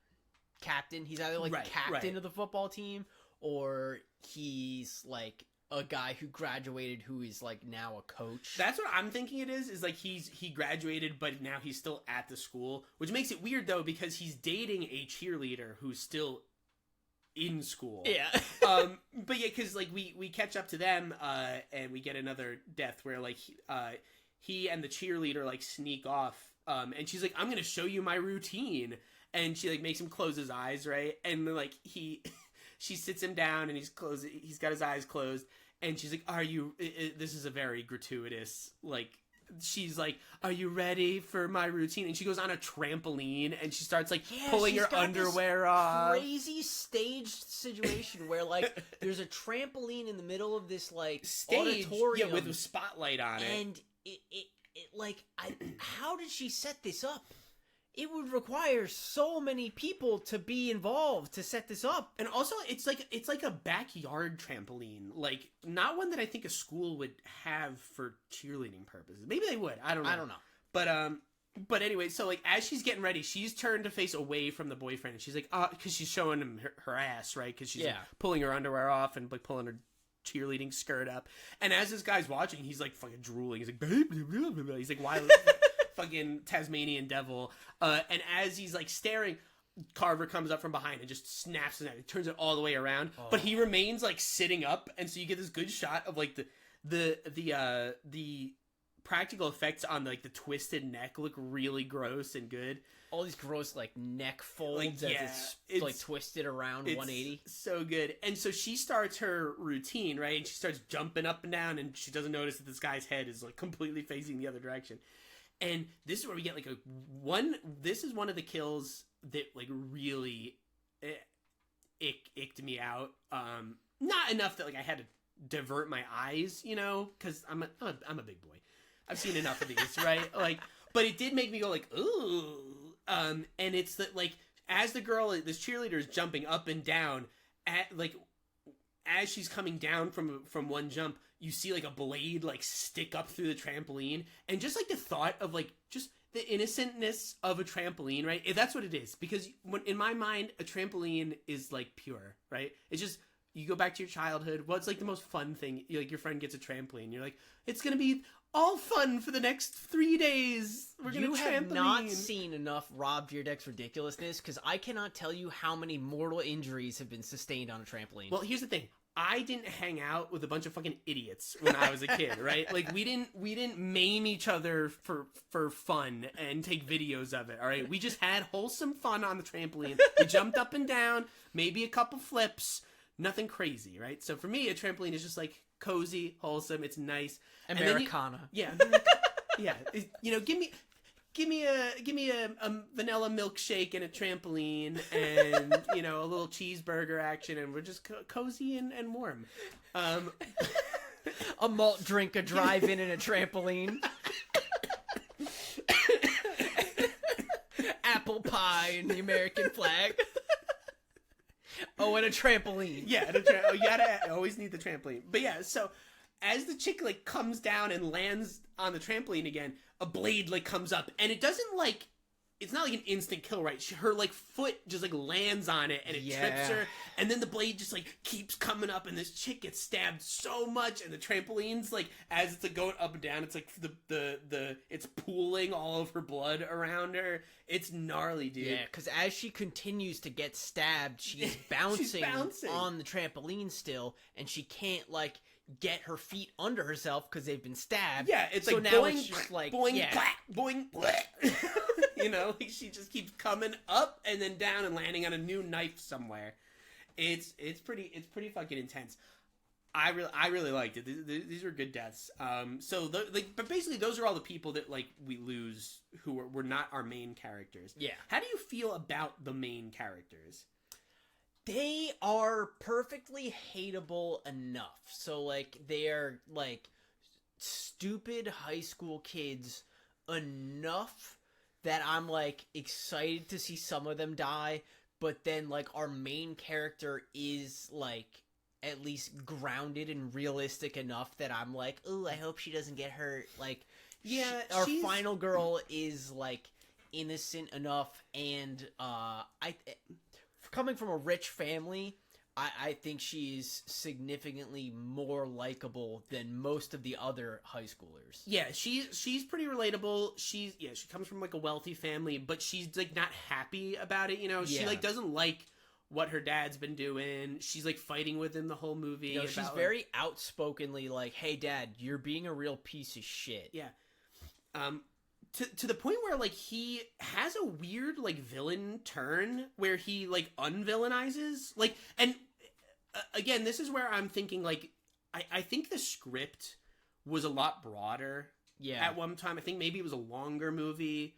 Captain. He's either like the captain of the football team, or he's like a guy who graduated who is like now a coach. That's what I'm thinking it is like he graduated, but now he's still at the school, which makes it weird though, because he's dating a cheerleader who's still in school. Yeah. But yeah, because like we catch up to them, and we get another death where like he and the cheerleader like sneak off, and she's like, I'm gonna show you my routine, and she like makes him close his eyes, right? And then, like she sits him down and he's got his eyes closed, and she's like, this is a very gratuitous, like, she's like, are you ready for my routine? And she goes on a trampoline and she starts like pulling her underwear off. Crazy staged situation where like there's a trampoline in the middle of this like auditorium, with a spotlight on it, and it like, how did she set this up? It would require so many people to be involved to set this up. And also, it's like a backyard trampoline. Like, not one that I think a school would have for cheerleading purposes. Maybe they would. I don't know. But anyway, so like as she's getting ready, she's turned to face away from the boyfriend. And she's like, because she's showing him her ass, right? Because she's like, pulling her underwear off and like pulling her cheerleading skirt up. And as this guy's watching, he's like fucking drooling. He's like, blah, blah, blah. He's like, why? Fucking Tasmanian devil. And as he's like staring, Carver comes up from behind and just snaps his neck. He turns it all the way around, but he remains like sitting up, and so you get this good shot of like the practical effects on like the twisted neck look really gross and good. All these gross like neck folds, like, it's like twisted around 180. So good. And so she starts her routine, right? And she starts jumping up and down, and she doesn't notice that this guy's head is like completely facing the other direction. And this is where we get like this is one of the kills that like really icked me out. Not enough that like I had to divert my eyes, you know, because I'm a big boy. I've seen enough of these, right? Like, but it did make me go like, ooh. And it's that like as the girl, this cheerleader is jumping up and down as she's coming down from one jump, you see like a blade like stick up through the trampoline, and just like the thought of like just the innocentness of a trampoline, right? That's what it is, because in my mind, a trampoline is like pure, right? It's just, you go back to your childhood. What's like the most fun thing? Like your friend gets a trampoline. You're like, it's gonna be all fun for the next 3 days. We're gonna You have trampoline. not seen enough Rob Dyrdek's ridiculousness, because I cannot tell you how many mortal injuries have been sustained on a trampoline. Well, here's the thing. I didn't hang out with a bunch of fucking idiots when I was a kid, right? Like we didn't maim each other for fun and take videos of it, all right? We just had wholesome fun on the trampoline. We jumped up and down, maybe a couple flips, nothing crazy, right? So for me, a trampoline is just like cozy, wholesome, it's nice. And then Americana. yeah. You know, give me a vanilla milkshake and a trampoline and, you know, a little cheeseburger action, and we're just cozy and warm. A malt drink, a drive-in, and a trampoline. Apple pie and the American flag. Oh, and a trampoline. Yeah, you gotta always need the trampoline. But yeah, so as the chick like comes down and lands on the trampoline again, a blade like comes up, and it doesn't like, it's not like an instant kill, right? Her like foot just like lands on it and it trips her, and then the blade just like keeps coming up, and this chick gets stabbed so much, and the trampoline's like, as it's like going up and down, it's like the it's pooling all of her blood around her. It's gnarly, dude. Yeah, because as she continues to get stabbed, she's bouncing on the trampoline still, and she can't like get her feet under herself because they've been stabbed. Yeah, it's so like now boing, it's just like boing, yeah. boing, you know, like she just keeps coming up and then down and landing on a new knife somewhere. It's pretty fucking intense. I really liked it. These were good deaths. But basically those are all the people that like we lose who were not our main characters. Yeah. How do you feel about the main characters? They are perfectly hateable enough. So, like, they are, like, stupid high school kids enough that I'm, like, excited to see some of them die. But then, like, our main character is, like, at least grounded and realistic enough that I'm like, ooh, I hope she doesn't get hurt. Like, yeah, our final girl is, like, innocent enough, and, coming from a rich family, I think she's significantly more likable than most of the other high schoolers. Yeah, she's pretty relatable. She comes from like a wealthy family, but she's like not happy about it, you know. She like doesn't like what her dad's been doing. She's like fighting with him the whole movie. You know, she's very outspokenly like, "Hey dad, you're being a real piece of shit." Yeah. To the point where like he has a weird like villain turn where he like unvillainizes, like, and again, this is where I'm thinking like I think the script was a lot broader. Yeah. At one time, I think maybe it was a longer movie.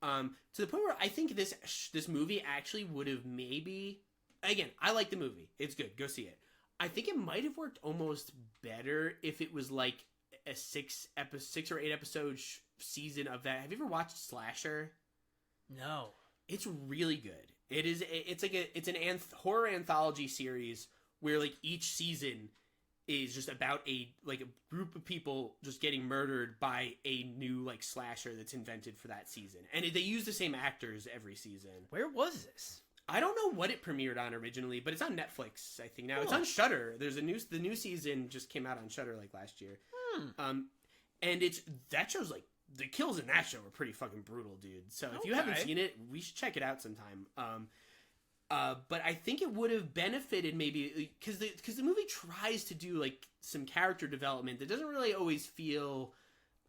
To the point where I think this movie actually would have maybe, again, I like the movie. It's good. Go see it. I think it might have worked almost better if it was like a 6 or 8 episode season of that. Have you ever watched Slasher? No. It's really good. It's an horror anthology series where like each season is just about a group of people just getting murdered by a new like slasher that's invented for that season, and they use the same actors every season. Where was this? I don't know what it premiered on originally, but it's on Netflix, I think now. It's on Shudder. The new season just came out on Shudder like last year. And that show's like, the kills in that show are pretty fucking brutal, dude. So if you haven't seen it, we should check it out sometime. But I think it would have benefited maybe because the movie tries to do like some character development that doesn't really always feel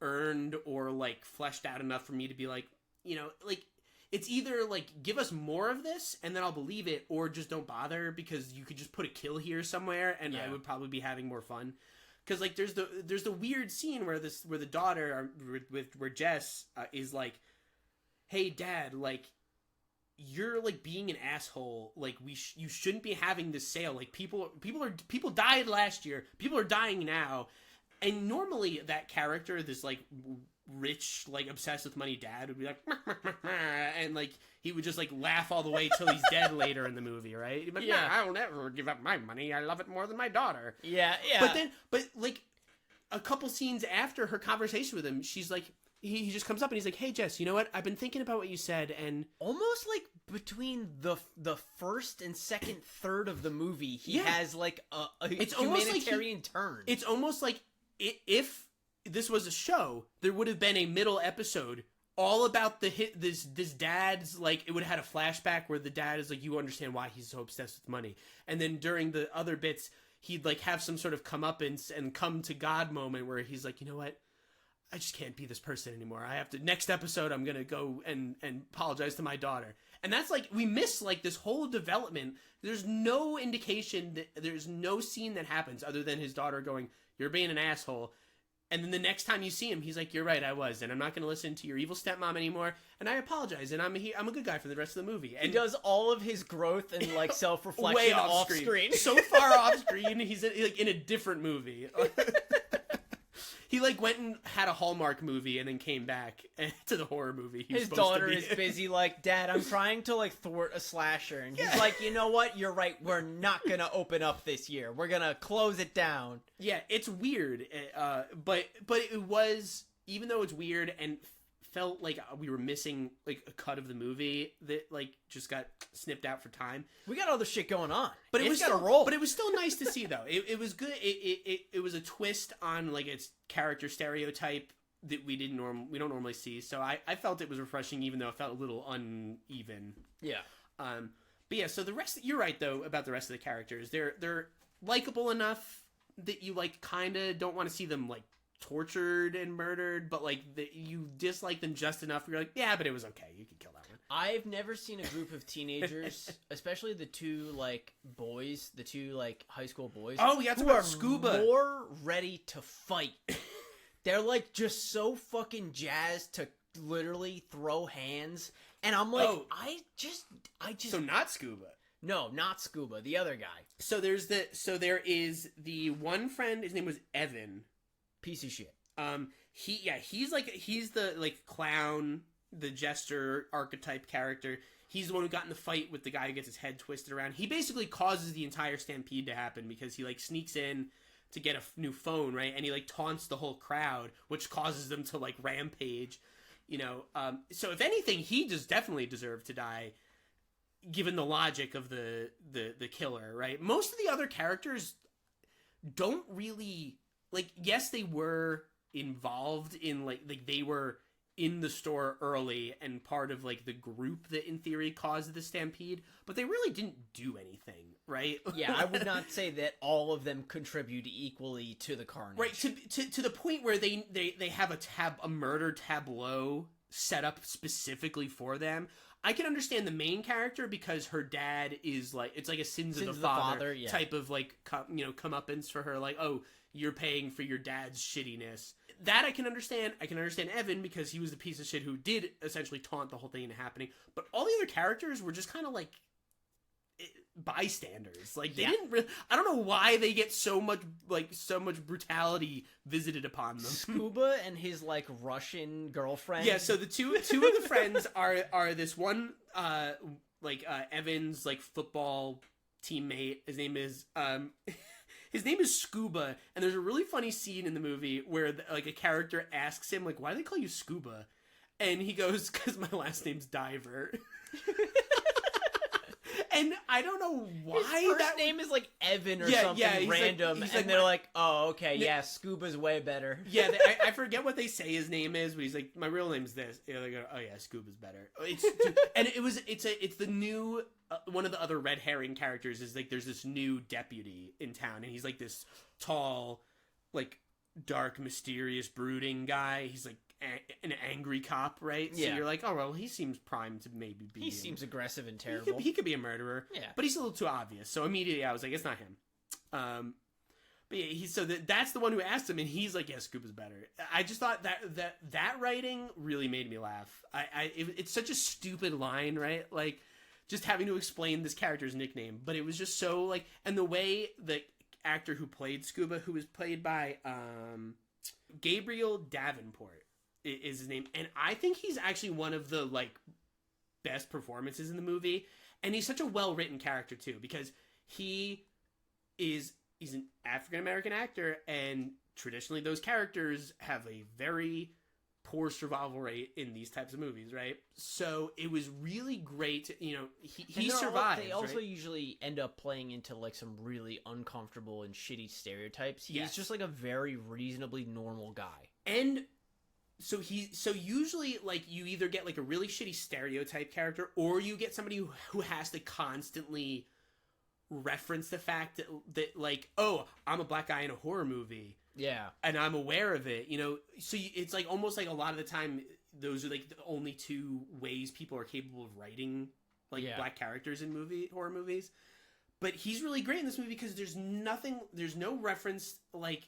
earned or like fleshed out enough for me to be like, you know, like it's either like give us more of this and then I'll believe it, or just don't bother because you could just put a kill here somewhere and I would probably be having more fun. Because like there's the weird scene where the daughter where Jess is like, hey dad, like you're like being an asshole, like you shouldn't be having this sale, like people died last year, people are dying now. And normally that character, this like rich, like obsessed with money dad, would be like and like he would just like laugh all the way till he's dead later in the movie, right? He'd be like, nah, I'll never give up my money, I love it more than my daughter. Yeah. But like a couple scenes after her conversation with him, she's like, he just comes up and he's like, hey Jess, you know what, I've been thinking about what you said, and almost like between the first and second third of the movie he has like a it's humanitarian turn. It's almost like if this was a show, there would have been a middle episode all about this dad's, like, it would have had a flashback where the dad is like, you understand why he's so obsessed with money, and then during the other bits he'd like have some sort of comeuppance and come to God moment where he's like, you know what, I just can't be this person anymore. I have to, next episode I'm gonna go and apologize to my daughter. And that's like, we miss like this whole development. There's no indication that there's no scene that happens other than his daughter going, you're being an asshole. And then the next time you see him, he's like, you're right, I was. And I'm not going to listen to your evil stepmom anymore. And I apologize. And I'm a good guy for the rest of the movie. And he does all of his growth and like self-reflection way off screen. So far off screen, he's like in a different movie. He like went and had a Hallmark movie and then came back to the horror movie. His daughter is busy like, Dad, I'm trying to like thwart a slasher. And he's like, you know what? You're right. We're not going to open up this year. We're going to close it down. Yeah, it's weird. But it was, even though it's weird and felt like we were missing like a cut of the movie that like just got snipped out for time. We got other shit going on, but it was still, got a roll. But it was still nice to see though. It was good. It was a twist on like its character stereotype that we don't normally see. So I felt it was refreshing, even though it felt a little uneven. Yeah. But yeah. So the rest, you're right though about the rest of the characters. They're likable enough that you like kind of don't want to see them like tortured and murdered, but like you dislike them just enough where you're like, yeah, but it was okay, you could kill that one. I've never seen a group of teenagers, especially the two like boys, the two like high school boys, we got to talk about Scuba, more ready to fight. They're like just so fucking jazzed to literally throw hands, and I'm like, I just so not Scuba. No, not Scuba, the other guy. So there is the one friend, his name was Evan. Piece of shit. He's the like clown, the jester archetype character. He's the one who got in the fight with the guy who gets his head twisted around. He basically causes the entire stampede to happen because he like sneaks in to get a new phone, right? And he like taunts the whole crowd, which causes them to like rampage, you know. So if anything, he just definitely deserved to die, given the logic of the killer, right? Most of the other characters don't really. Like, yes, they were involved in, like they were in the store early and part of, like, the group that, in theory, caused the stampede, but they really didn't do anything, right? Yeah, I would not say that all of them contribute equally to the carnage. Right, to the point where they have a murder tableau set up specifically for them. I can understand the main character because her dad is, like, it's like a sins of the father yeah. type of, like, comeuppance for her, like, oh, you're paying for your dad's shittiness. That I can understand. I can understand Evan because he was the piece of shit who did essentially taunt the whole thing into happening. But all the other characters were just kind of like bystanders. Like they didn't really, I don't know why they get so much brutality visited upon them. Scuba and his like Russian girlfriend. Yeah, so the two of the friends are this one Evan's like football teammate. His name is Scuba, and there's a really funny scene in the movie where like a character asks him like, why do they call you Scuba? And he goes, because my last name's Diver. And I don't know why his first name is like Evan or something random, like, and they're like, oh, okay, yeah, Scuba's way better. Yeah, I forget what they say his name is, but he's like, my real name's this. Yeah, they go, oh yeah, Scuba's better. It's the new one of the other red herring characters is like there's this new deputy in town, and he's like this tall, like dark, mysterious, brooding guy. He's like an angry cop, right? So you're like, oh well, he seems primed to maybe be. He seems aggressive and terrible. He could be a murderer. Yeah, but he's a little too obvious. So immediately I was like, it's not him. But yeah, that's the one who asked him, and he's like, yeah, Scoop is better. I just thought that writing really made me laugh. It's such a stupid line, right? Like just having to explain this character's nickname, but it was just so like, and the way the actor who played Scuba, who was played by Gabriel Davenport is his name, and I think he's actually one of the like best performances in the movie, and he's such a well-written character too, because he's an African-American actor, and traditionally those characters have a very poor survival rate in these types of movies, right? So it was really great, you know, he survived. They also right? usually end up playing into like some really uncomfortable and shitty stereotypes. He's just like a very reasonably normal guy. And so usually like you either get like a really shitty stereotype character, or you get somebody who has to constantly reference the fact that like, oh, I'm a black guy in a horror movie. Yeah. And I'm aware of it, so it's like almost like a lot of the time those are like the only two ways people are capable of writing like black characters in horror movies. But he's really great in this movie because there's no reference like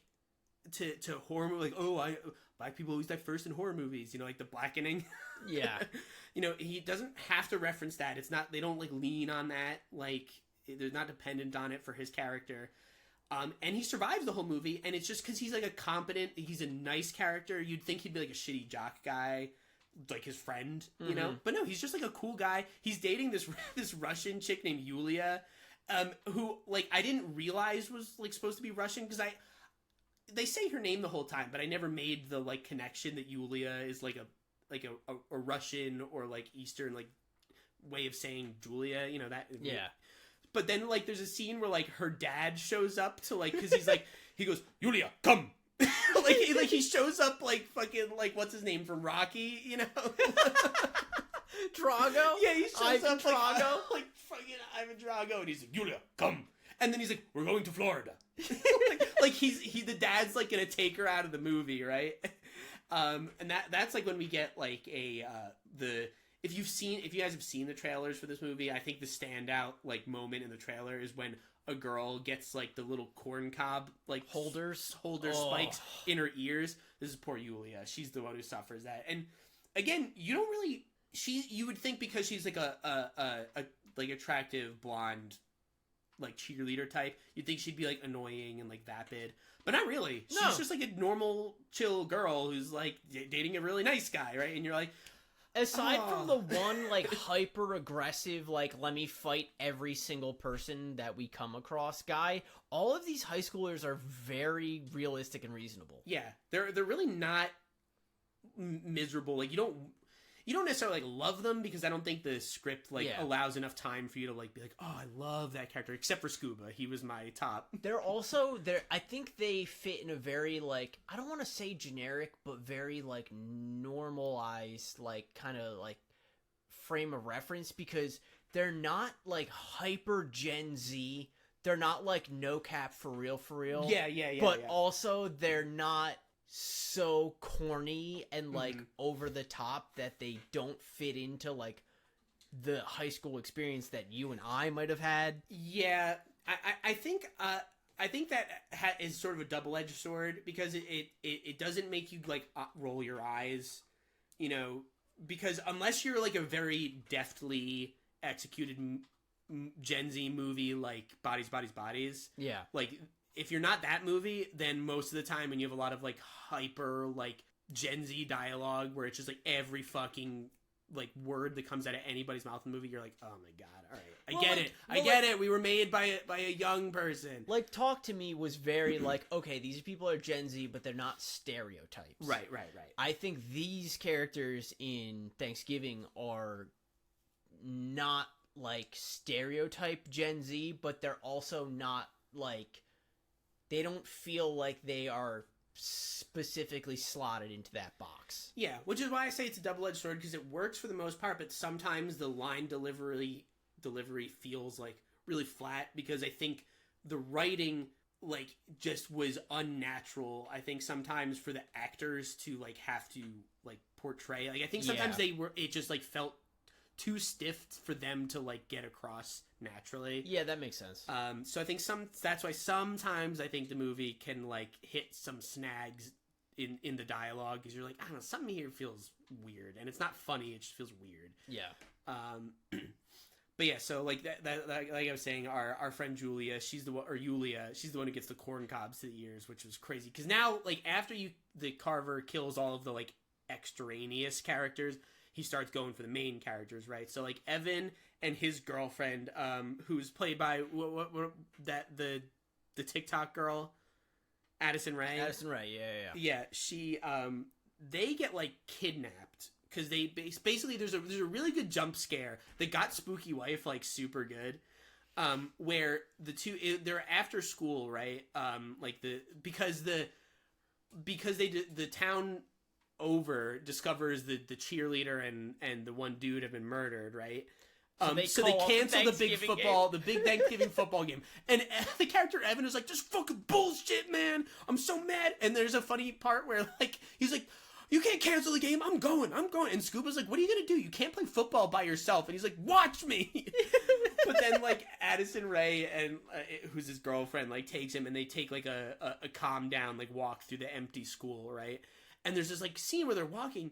to horror movie, like, oh, black people always die first in horror movies, like the blackening. Yeah. He doesn't have to reference that. It's not, they don't like lean on that, like they're not dependent on it for his character. And he survives the whole movie, and it's just because he's like he's a nice character. You'd think he'd be like a shitty jock guy, like his friend, but no, he's just like a cool guy. He's dating this Russian chick named Yulia, who like I didn't realize was like supposed to be Russian, because they say her name the whole time, but I never made the like connection that Yulia is like a Russian or like Eastern like way of saying Julia, that. Yeah. But then like there's a scene where like her dad shows up to like, because he's like, he goes, Yulia, come. like he shows up like fucking like, what's his name from Rocky, Drago? Yeah, he shows Ivan up Drago? like fucking Ivan Drago, and he's like, Yulia, come. And then he's like, we're going to Florida. like the dad's like gonna take her out of the movie, right? And that's like when we get like if you guys have seen the trailers for this movie, I think the standout like moment in the trailer is when a girl gets like the little corn cob like holder spikes in her ears. This is poor Yulia. She's the one who suffers that. And again, you would think because she's like a like attractive blonde like cheerleader type, you'd think she'd be like annoying and like vapid, but not really. No. She's just like a normal chill girl who's like dating a really nice guy, right? And you're like, aside from the one like hyper aggressive like let me fight every single person that we come across guy, all of these high schoolers are very realistic and reasonable. Yeah, they're really not miserable. Like you don't necessarily like love them, because I don't think the script like allows enough time for you to like be like, oh, I love that character, except for Scuba. He was my top. I think they fit in a very like, I don't want to say generic, but very like normalized like kind of like frame of reference, because they're not like hyper Gen Z. They're not like no cap for real. Yeah. But also they're not so corny and like over the top that they don't fit into like the high school experience that you and I might have had. Yeah, I think that is sort of a double-edged sword, because it doesn't make you like roll your eyes, because unless you're like a very deftly executed Gen Z movie like Bodies, yeah, like if you're not that movie, then most of the time when you have a lot of like hyper like Gen Z dialogue where it's just like every fucking like word that comes out of anybody's mouth in the movie, you're like, oh my god, all right, I get it. We were made by a young person. Like Talk to Me was very like, okay, these people are Gen Z, but they're not stereotypes. Right. I think these characters in Thanksgiving are not like stereotype Gen Z, but they're also not like, they don't feel like they are specifically slotted into that box. Yeah, which is why I say it's a double-edged sword, because it works for the most part, but sometimes the line delivery feels like really flat, because I think the writing like just was unnatural. I think sometimes for the actors to like have to like portray, like I think sometimes it just like felt too stiff for them to like get across naturally. Yeah, that makes sense. So I think that's why sometimes I think the movie can like hit some snags in the dialogue, because you're like, I don't know, something here feels weird, and it's not funny, it just feels weird. Yeah. But yeah, so like that like I was saying, our friend Yulia, she's the one who gets the corn cobs to the ears, which was crazy, because now like after the Carver kills all of the like extraneous characters, he starts going for the main characters, right? So like Evan and his girlfriend, who's played by the TikTok girl, Addison Rae. Yeah. Yeah, she they get like kidnapped, because they basically there's a really good jump scare that got Spooky Wife like super good, where the two they're after school, right? Because the because the town over discovers the cheerleader and the one dude have been murdered, right? So they cancel the big Thanksgiving football game. And the character Evan is like, just fucking bullshit, man. I'm so mad. And there's a funny part where, like, he's like, you can't cancel the game. I'm going. And Scuba's like, what are you going to do? You can't play football by yourself. And he's like, watch me. But then, like, Addison Rae, and who's his girlfriend, like, takes him, and they take, like, a calm down, like, walk through the empty school, right? And there's this, like, scene where they're walking,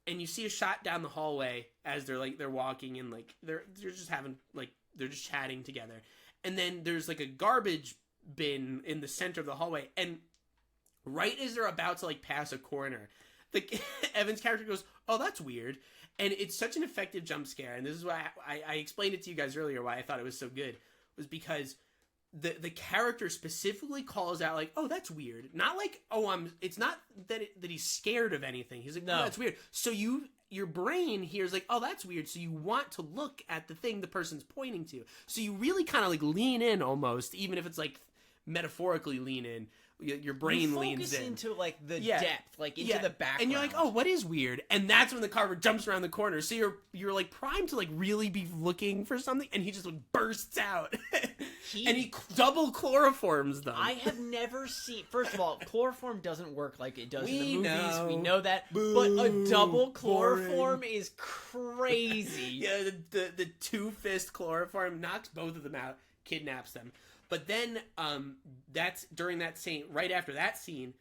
and you see a shot down the hallway as they're walking, and like they're just having, like, they're just chatting together. And then there's like a garbage bin in the center of the hallway, and right as they're about to like pass a corner, Evan's character goes, "Oh, that's weird." And it's such an effective jump scare. And this is why I explained it to you guys earlier why I thought it was so good, was because the character specifically calls out, like, "Oh, that's weird." Not like, "Oh, it's not that he's scared of anything." He's like, "No, that's weird." So your brain hears like, "Oh, that's weird." So you want to look at the thing the person's pointing to. So you really kind of like lean in almost, even if it's like metaphorically lean in. Your brain leans in into like the depth, like into the background, and you're like, "Oh, what is weird?" And that's when the carver jumps around the corner. So you're like primed to like really be looking for something, and he just like bursts out, and he double chloroforms them. I have never seen. First of all, chloroform doesn't work like it does in the movies. Know. We know that, but a double chloroform is crazy. Yeah, the two-fist chloroform knocks both of them out, kidnaps them. But then, that's during that scene, right after that scene,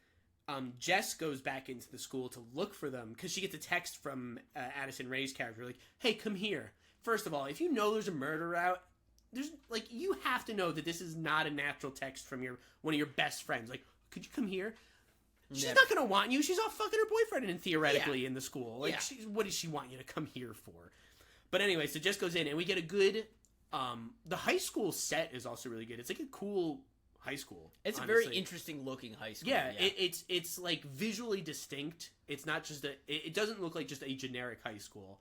Jess goes back into the school to look for them, because she gets a text from Addison Rae's character, like, "Hey, come here. First of all, if you know there's a murder out, there's, like, you have to know that this is not a natural text from one of your best friends. Like, could you come here?" She's not going to want you. She's off fucking her boyfriend and theoretically in the school. Like, what does she want you to come here for? But anyway, so Jess goes in, and we get a good... the high school set is also really good. It's like a cool high school. It's honestly a very interesting looking high school. Yeah. It's like visually distinct. It's not just it doesn't look like just a generic high school.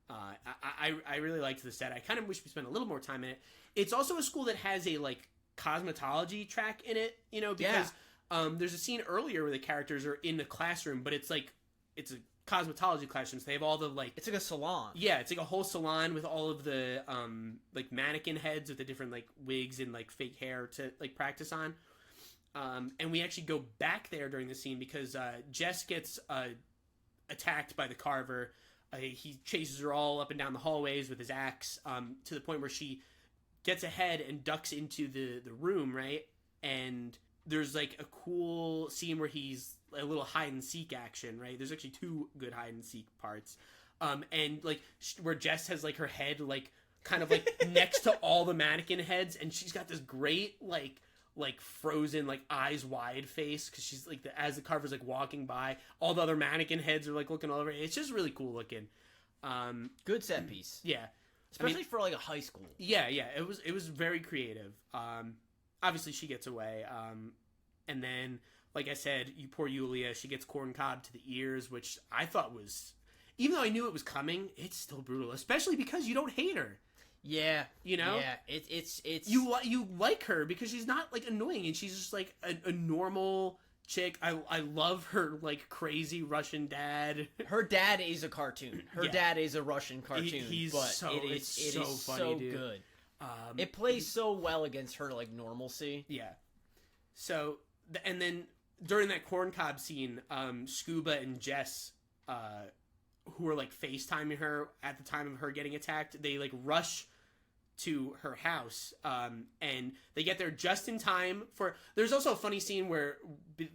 I really liked the set. I kind of wish we spent a little more time in it. It's also a school that has a like cosmetology track in it, you know, because there's a scene earlier where the characters are in the classroom, but it's a cosmetology classrooms. They have all the like, it's like a salon. Yeah, it's like a whole salon with all of the like mannequin heads with the different like wigs and like fake hair to like practice on. And we actually go back there during the scene because Jess gets attacked by the carver. He chases her all up and down the hallways with his axe, to the point where she gets ahead and ducks into the room, right? And there's like a cool scene where he's a little hide and seek action, right? There's actually two good hide and seek parts. And like where Jess has like her head like kind of like next to all the mannequin heads, and she's got this great like frozen like eyes wide face, because she's like as the carver's like walking by, all the other mannequin heads are like looking all over. It's just really cool looking. Good set piece. Yeah. Especially for like a high school. Yeah, it was very creative. Obviously she gets away. And then, like I said, poor Yulia, she gets corn cob to the ears, which I thought was, even though I knew it was coming, it's still brutal, especially because you don't hate her. Yeah, you know. Yeah, it's you like her because she's not like annoying, and she's just like a normal chick. I love her like crazy Russian dad. Her dad is a cartoon. Her dad is a Russian cartoon. He's but so it is funny, so dude. good. It plays so well against her like normalcy. Yeah. So and then during that corn cob scene, Scuba and Jess, who are like FaceTiming her at the time of her getting attacked, they like rush to her house, and they get there just in time for... There's also a funny scene where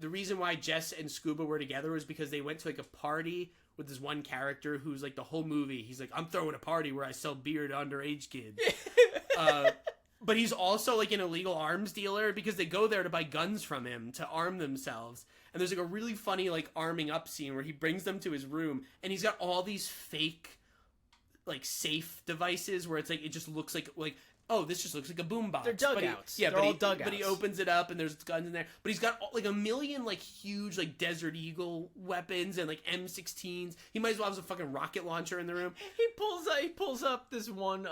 the reason why Jess and Scuba were together was because they went to like a party with this one character who's like the whole movie, he's like, "I'm throwing a party where I sell beer to underage kids." But he's also like an illegal arms dealer, because they go there to buy guns from him to arm themselves. And there's like a really funny like arming up scene where he brings them to his room, and he's got all these fake like safe devices where it's like it just looks like oh, this just looks like a boombox. They're dugouts. They're all dugouts. But he opens it up and there's guns in there. But he's got like a million like huge like Desert Eagle weapons and like M16s. He might as well have a fucking rocket launcher in the room. He pulls up this one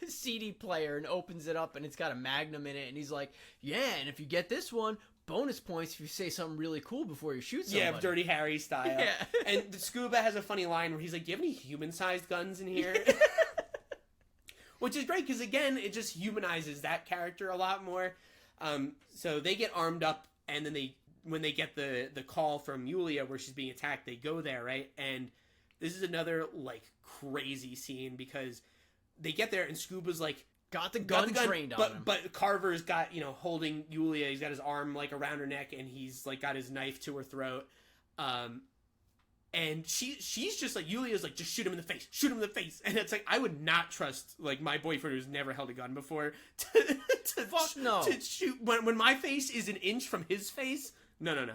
CD player and opens it up, and it's got a Magnum in it, and he's like, "Yeah, and if you get this one, bonus points if you say something really cool before you shoot somebody. Yeah, Dirty Harry style. Yeah. And Scuba has a funny line where he's like, "Do you have any human-sized guns in here?" Which is great because again, it just humanizes that character a lot more. So they get armed up, and then when they get the call from Yulia where she's being attacked, they go there, right? And this is another like crazy scene because they get there and Scuba's like got the gun trained on him. But Carver's got, holding Yulia. He's got his arm like around her neck and he's like got his knife to her throat. And she's just like, Yulia's like, just shoot him in the face. And it's like, I would not trust like my boyfriend who's never held a gun before to shoot when my face is an inch from his face. No.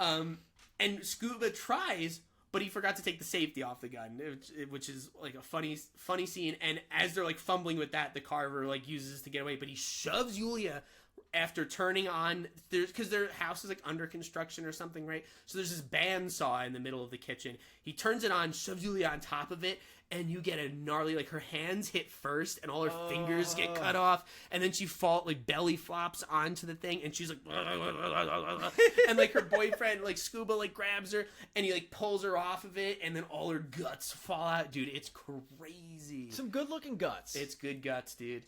And Scuba tries, but he forgot to take the safety off the gun, which is like a funny scene. And as they're like fumbling with that, the Carver like uses to get away, but he shoves Yulia after turning on because their house is like under construction or something, right? So there's this bandsaw in the middle of the kitchen. He turns it on, shoves Yulia on top of it, and you get a gnarly, like her hands hit first and all her fingers get cut off, and then she belly flops onto the thing, and she's like and like her boyfriend like Scuba like grabs her and he like pulls her off of it, and then all her guts fall out. Dude, it's crazy. Some good looking guts. It's good guts, dude.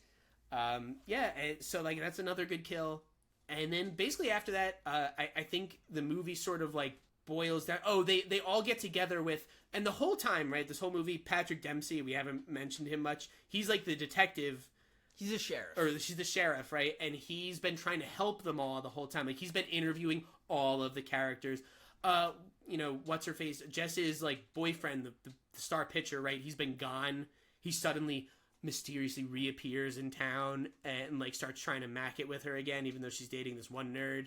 So like that's another good kill. And then basically after that, I think the movie sort of like boils down. Oh, they all get together with, and the whole time, right, this whole movie, Patrick Dempsey, we haven't mentioned him much. He's like the detective. He's a sheriff. Or she's the sheriff, right? And he's been trying to help them all the whole time. Like he's been interviewing all of the characters. What's her face? Jess's like boyfriend, the star pitcher, right? He's been gone. He suddenly mysteriously reappears in town and like starts trying to mack it with her again, even though she's dating this one nerd.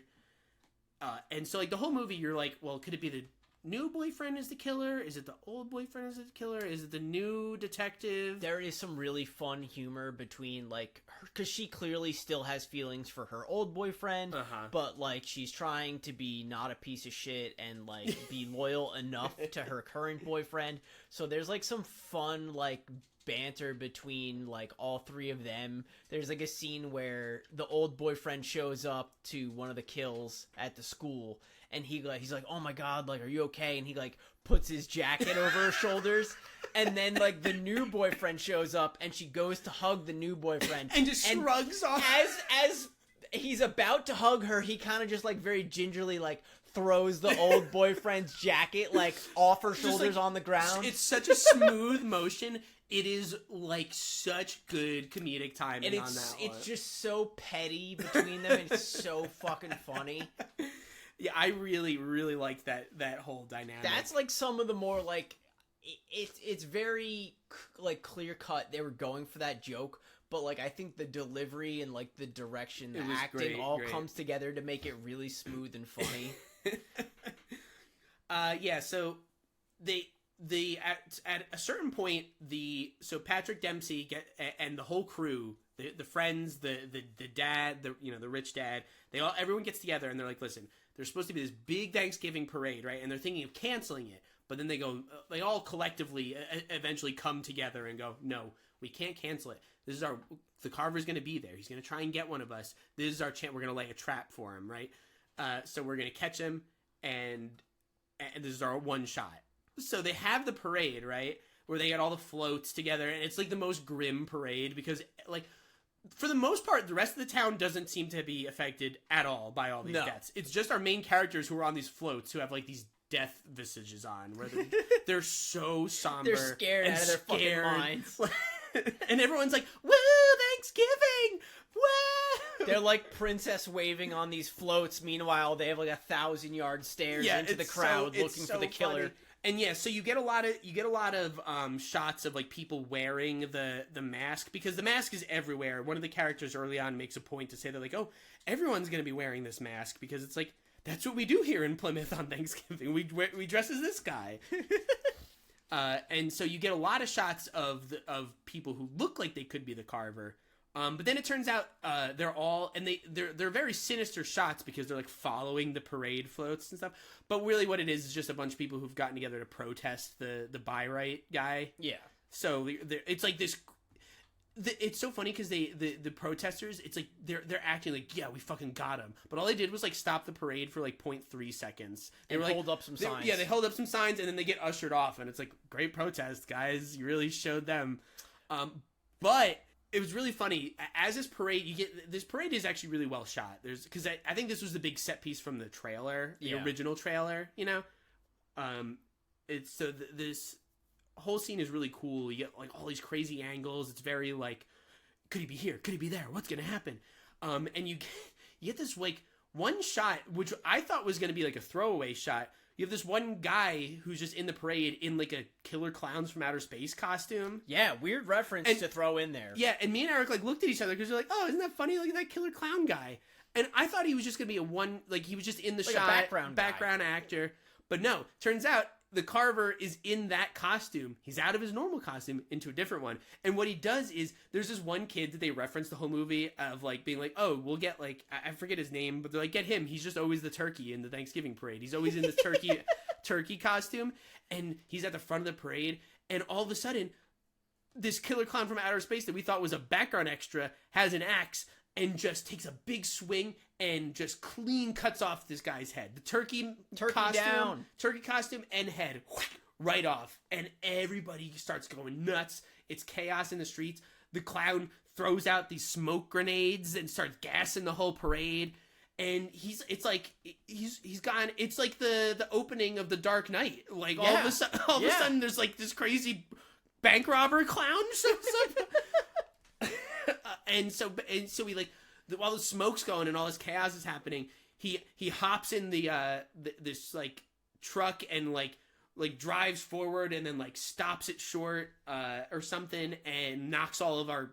And so like the whole movie, you're like, well, could it be the new boyfriend is the killer? Is it the old boyfriend is the killer? Is it the new detective? There is some really fun humor between like her, because she clearly still has feelings for her old boyfriend, but like she's trying to be not a piece of shit and like be loyal enough to her current boyfriend. So there's like some fun like banter between like all three of them. There's like a scene where the old boyfriend shows up to one of the kills at the school, and he's like, oh my god, like, are you okay? And he like puts his jacket over her shoulders, and then like the new boyfriend shows up and she goes to hug the new boyfriend and just shrugs off. As he's about to hug her, he kind of just like very gingerly like throws the old boyfriend's jacket like off her shoulders on the ground. It's such a smooth motion. It is like such good comedic timing on that one. It's just so petty between them. And it's so fucking funny. Yeah, I really, really like that whole dynamic. That's like some of the more like it's very like clear cut. They were going for that joke, but like I think the delivery and like the direction, the acting all comes together to make it really smooth and funny. So at a certain point, so Patrick Dempsey and the whole crew, the friends, the dad, the rich dad, everyone gets together and they're like, listen, there's supposed to be this big Thanksgiving parade, right? And they're thinking of canceling it, but then they all collectively eventually come together and go, no, we can't cancel it. The Carver's going to be there. He's going to try and get one of us. This is our chance. We're going to lay a trap for him, right? So we're going to catch him, and this is our one shot. So they have the parade, right, where they get all the floats together, and it's like the most grim parade because, like, for the most part, the rest of the town doesn't seem to be affected at all by all these deaths. It's just our main characters who are on these floats who have like these death visages on, where they're so somber. They're scared out of their fucking minds. And everyone's like, woo, Thanksgiving! Woo! They're like princess waving on these floats. Meanwhile, they have like 1,000-yard stares into the crowd looking for the killer. Funny. And yeah, so you get a lot of shots of like people wearing the mask because the mask is everywhere. One of the characters early on makes a point to say they're like, oh, everyone's gonna be wearing this mask because it's like that's what we do here in Plymouth on Thanksgiving. We dress as this guy. And so you get a lot of shots of people who look like they could be the Carver. But then it turns out they're all, and they're very sinister shots because they're like following the parade floats and stuff. But really, what it is just a bunch of people who've gotten together to protest the buy right guy. Yeah. So it's like this. It's so funny because the protesters, it's like they're acting like, yeah, we fucking got him, but all they did was like stop the parade for like 0.3 seconds. They were like, hold up some signs. Yeah, they held up some signs and then they get ushered off, and it's like, great protest, guys. You really showed them. But it was really funny. As this parade, this parade is actually really well shot. Because I think this was the big set piece from the trailer, the original trailer. You know, it's so this whole scene is really cool. You get like all these crazy angles. It's very like, could he be here? Could he be there? What's gonna happen? And you get this like one shot, which I thought was gonna be like a throwaway shot. You have this one guy who's just in the parade in like a Killer Clowns from Outer Space costume. Yeah, weird reference to throw in there. Yeah, and me and Eric like looked at each other because we're like, oh, isn't that funny? Look at that Killer Clown guy. And I thought he was just gonna be he was just in the like shot, a background actor. But no, turns out the Carver is in that costume. He's out of his normal costume into a different one. And what he does is, there's this one kid that they reference the whole movie of like being like, oh, we'll get like, I forget his name, but they're like, get him. He's just always the turkey in the Thanksgiving parade. He's always in this turkey costume. And he's at the front of the parade. And all of a sudden, this Killer Clown from Outer Space that we thought was a background extra has an axe and just takes a big swing and just clean cuts off this guy's head. The turkey costume and head right off. And everybody starts going nuts. It's chaos in the streets. The clown throws out these smoke grenades and starts gassing the whole parade. And he's gone. It's like the opening of The Dark Knight. Like all of a sudden there's like this crazy bank robber clown shows up. And so he like, while the smoke's going and all this chaos is happening, he hops in this like truck and like drives forward and then like stops it short or something and knocks all of our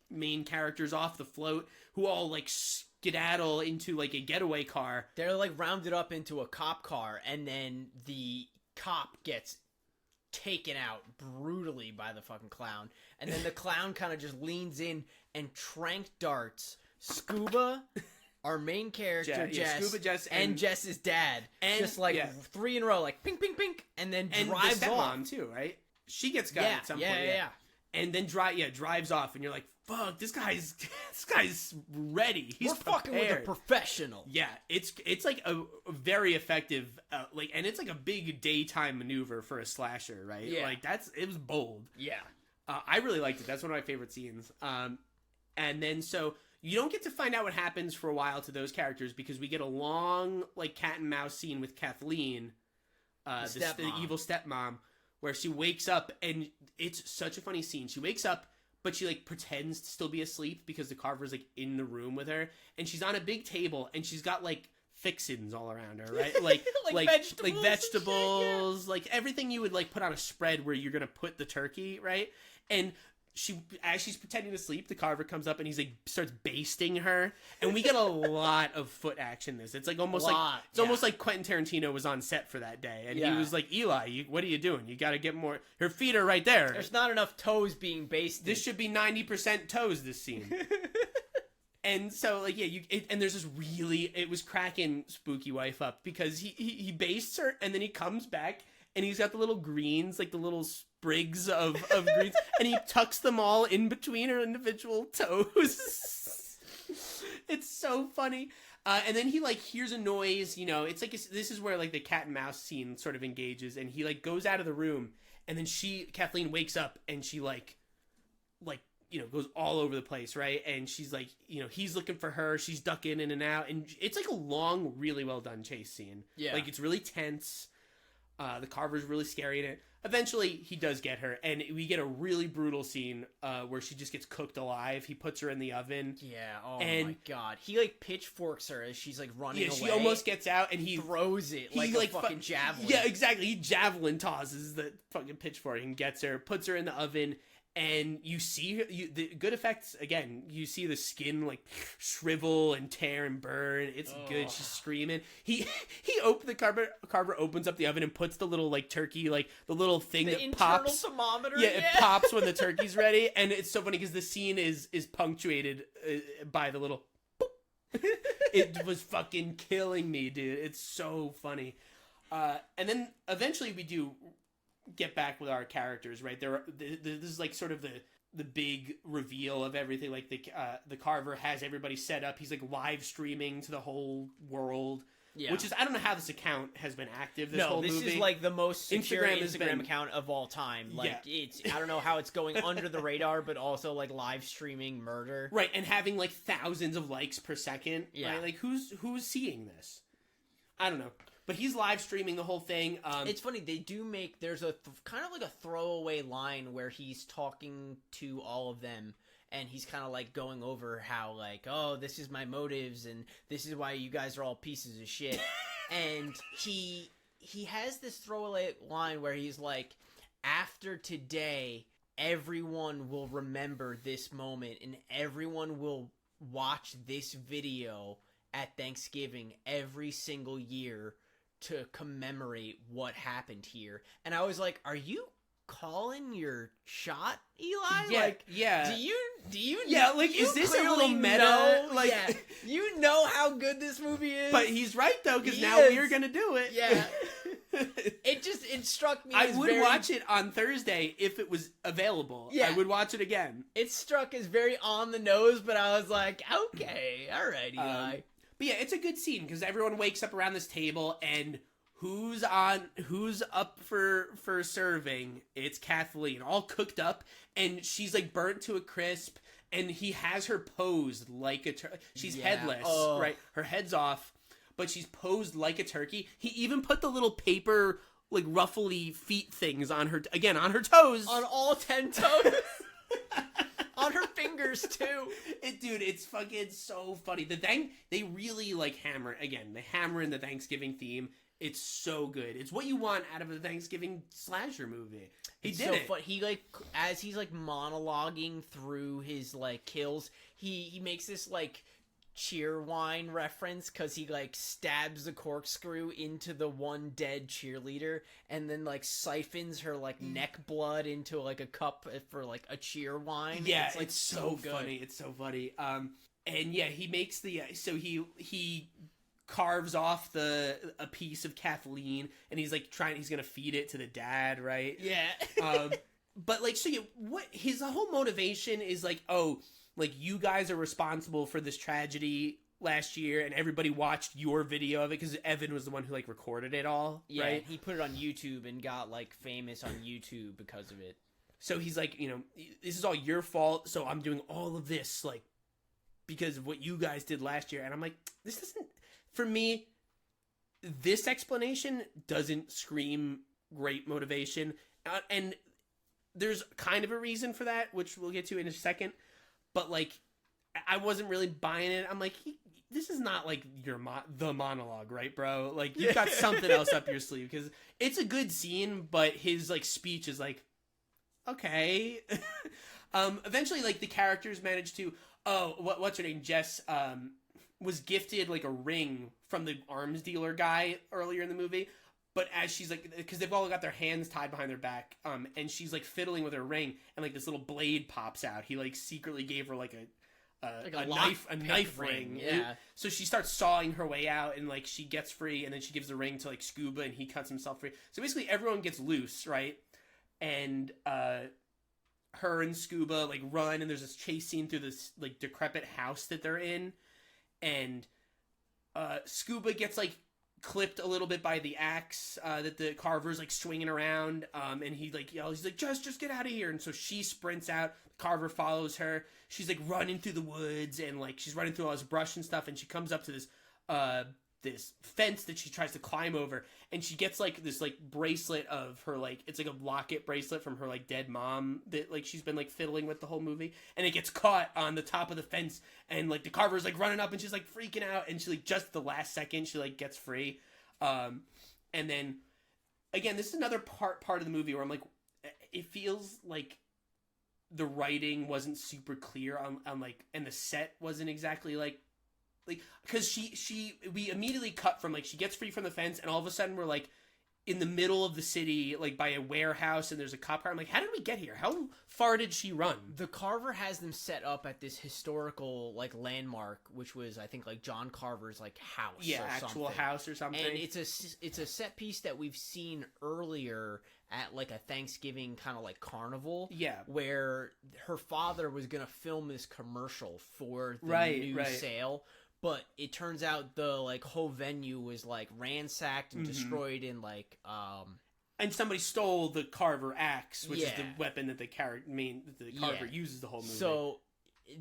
main characters off the float, who all like skedaddle into like a getaway car. They're like rounded up into a cop car, and then the cop gets taken out brutally by the fucking clown, and then the clown kind of just leans in and trank darts Scuba, our main character, Jess, Scuba, Jess, and Jess's dad, and just like 3 in a row, like pink, pink, pink, and then drives the off. stepmom too, right? She gets got at some point, and then drives off, and you're like, fuck, this guy's ready. He's fucking with a professional. Yeah, it's like a very effective, and it's like a big daytime maneuver for a slasher, right? Yeah, like it was bold. Yeah, I really liked it. That's one of my favorite scenes. And then so you don't get to find out what happens for a while to those characters, because we get a long like cat and mouse scene with Kathleen, the evil stepmom, where she wakes up, and it's such a funny scene. She wakes up, but she like pretends to still be asleep because the Carver's like in the room with her, and she's on a big table, and she's got like fixins all around her, right? Like vegetables, like everything you would like put on a spread where you're gonna put the turkey, right? And as she's pretending to sleep, the Carver comes up and he's like starts basting her, and we get a lot of foot action. It's like almost almost like Quentin Tarantino was on set for that day, and he was like, Eli, what are you doing? You got to get more. Her feet are right there. There's not enough toes being basted. This should be 90% toes. This scene. And so like and there's this it was cracking Spooky Wife up, because he bastes her, and then he comes back and he's got the little greens, like the little sprigs of greens, and he tucks them all in between her individual toes. It's so funny. And then he like hears a noise, it's like this is where like the cat and mouse scene sort of engages, and he like goes out of the room, and then Kathleen wakes up, and she like goes all over the place, right? And she's like, he's looking for her, she's ducking in and out, and it's like a long, really well done chase scene. Yeah, like it's really tense. The Carver's really scary in it. Eventually, he does get her, and we get a really brutal scene where she just gets cooked alive. He puts her in the oven. Yeah, my god. He, like, pitchforks her as she's, like, running away. Yeah, she almost gets out, and he throws it like a fucking javelin. Yeah, exactly. He javelin tosses the fucking pitchfork and gets her, puts her in the oven, and you see her, the good effects, again, you see the skin, like, shrivel and tear and burn. It's good. She's screaming. The Carver opens up the oven and puts the little, like, turkey, like, the little thing that pops. The internal thermometer? Yeah, it pops when the turkey's ready, and it's so funny because the scene is punctuated by the little boop. It was fucking killing me, dude. It's so funny. And then eventually we do get back with our characters, right? This is like sort of the big reveal of everything. Like the Carver has everybody set up. He's like live streaming to the whole world. Yeah. Which is, I don't know how this account has been active this whole movie. This is like the most secure Instagram account of all time. Like, it's, I don't know how it's going under the radar, but also like live streaming murder. Right, and having like thousands of likes per second. Yeah. Right? Like, who's seeing this? I don't know. But he's live streaming the whole thing. It's funny, they do make, there's a kind of like a throwaway line where he's talking to all of them. And he's kind of like going over how like, oh, this is my motives and this is why you guys are all pieces of shit. And he has this throwaway line where he's like, after today, everyone will remember this moment and everyone will watch this video at Thanksgiving every single year to commemorate what happened here. And I was like, are you calling your shot, Eli? Yeah, like, yeah. Do you? Yeah, like, is this a little meta? Like, yeah, you know how good this movie is. But he's right though, because now we're gonna do it. Yeah. It struck me. I would watch it on Thursday if it was available. Yeah, I would watch it again. It struck as very on the nose, but I was like, okay, all right, Eli. But yeah, it's a good scene because everyone wakes up around this table and. Who's up for serving? It's Kathleen, all cooked up, and she's like burnt to a crisp, and he has her posed like a turkey. She's headless, right? Her head's off, but she's posed like a turkey. He even put the little paper, like, ruffly feet things on her, again, on her toes. On all 10 toes. On her fingers, too. Dude, it's fucking so funny. They really, like, they hammer in the Thanksgiving theme. It's so good. It's what you want out of a Thanksgiving slasher movie. He like, as he's like monologuing through his like kills, he makes this like Cheerwine reference because he like stabs the corkscrew into the one dead cheerleader and then like siphons her like neck blood into like a cup for like a Cheerwine. Yeah, it's so funny. It's so funny. And yeah, he makes so he carves off a piece of Kathleen and he's like he's gonna feed it to the dad, right? Yeah. But like, so yeah, what his whole motivation is like, oh, like, you guys are responsible for this tragedy last year and everybody watched your video of it because Evan was the one who like recorded it all. Yeah, right? He put it on YouTube and got like famous on YouTube because of it. So he's like, this is all your fault, so I'm doing all of this like because of what you guys did last year. And I'm like, this doesn't, for me, this explanation doesn't scream great motivation. And there's kind of a reason for that, which we'll get to in a second. But, like, I wasn't really buying it. I'm like, this is not, like, the monologue, right, bro? Like, you've got something else up your sleeve. Because it's a good scene, but his, like, speech is like, okay. Eventually, like, the characters manage to... Oh, what's her name? Jess was gifted, like, a ring from the arms dealer guy earlier in the movie. But as she's like, because they've all got their hands tied behind their back, and she's like fiddling with her ring, and like this little blade pops out. He like secretly gave her like a knife ring. Yeah. So she starts sawing her way out, and like she gets free, and then she gives the ring to like Scuba, and he cuts himself free. So basically, everyone gets loose, right? And her and Scuba like run, and there's this chase scene through this like decrepit house that they're in, and Scuba gets like clipped a little bit by the axe that the Carver's like swinging around, and he like yells, he's like, just get out of here. And so she sprints out, Carver follows her, she's like running through the woods, and like she's running through all this brush and stuff, and she comes up to this this fence that she tries to climb over, and she gets like this like bracelet of her, like it's like a locket bracelet from her like dead mom that like she's been like fiddling with the whole movie, and it gets caught on the top of the fence, and like the Carver's like running up, and she's like freaking out, and she like just the last second she like gets free. And then again, this is another part of the movie where I'm like, it feels like the writing wasn't super clear on like, and the set wasn't exactly like because we immediately cut from like she gets free from the fence, and all of a sudden we're like in the middle of the city, like by a warehouse, and there's a cop car. I'm like, how did we get here? How far did she run? The Carver has them set up at this historical like landmark, which was I think like John Carver's like house, actual house or something. And it's a set piece that we've seen earlier at like a Thanksgiving kind of like carnival. Yeah. Where her father was gonna film this commercial for the new Right. sale, but it turns out the like whole venue was like ransacked and destroyed in like and somebody stole the Carver axe, which is the Yeah. weapon that the Carver uses the whole movie. So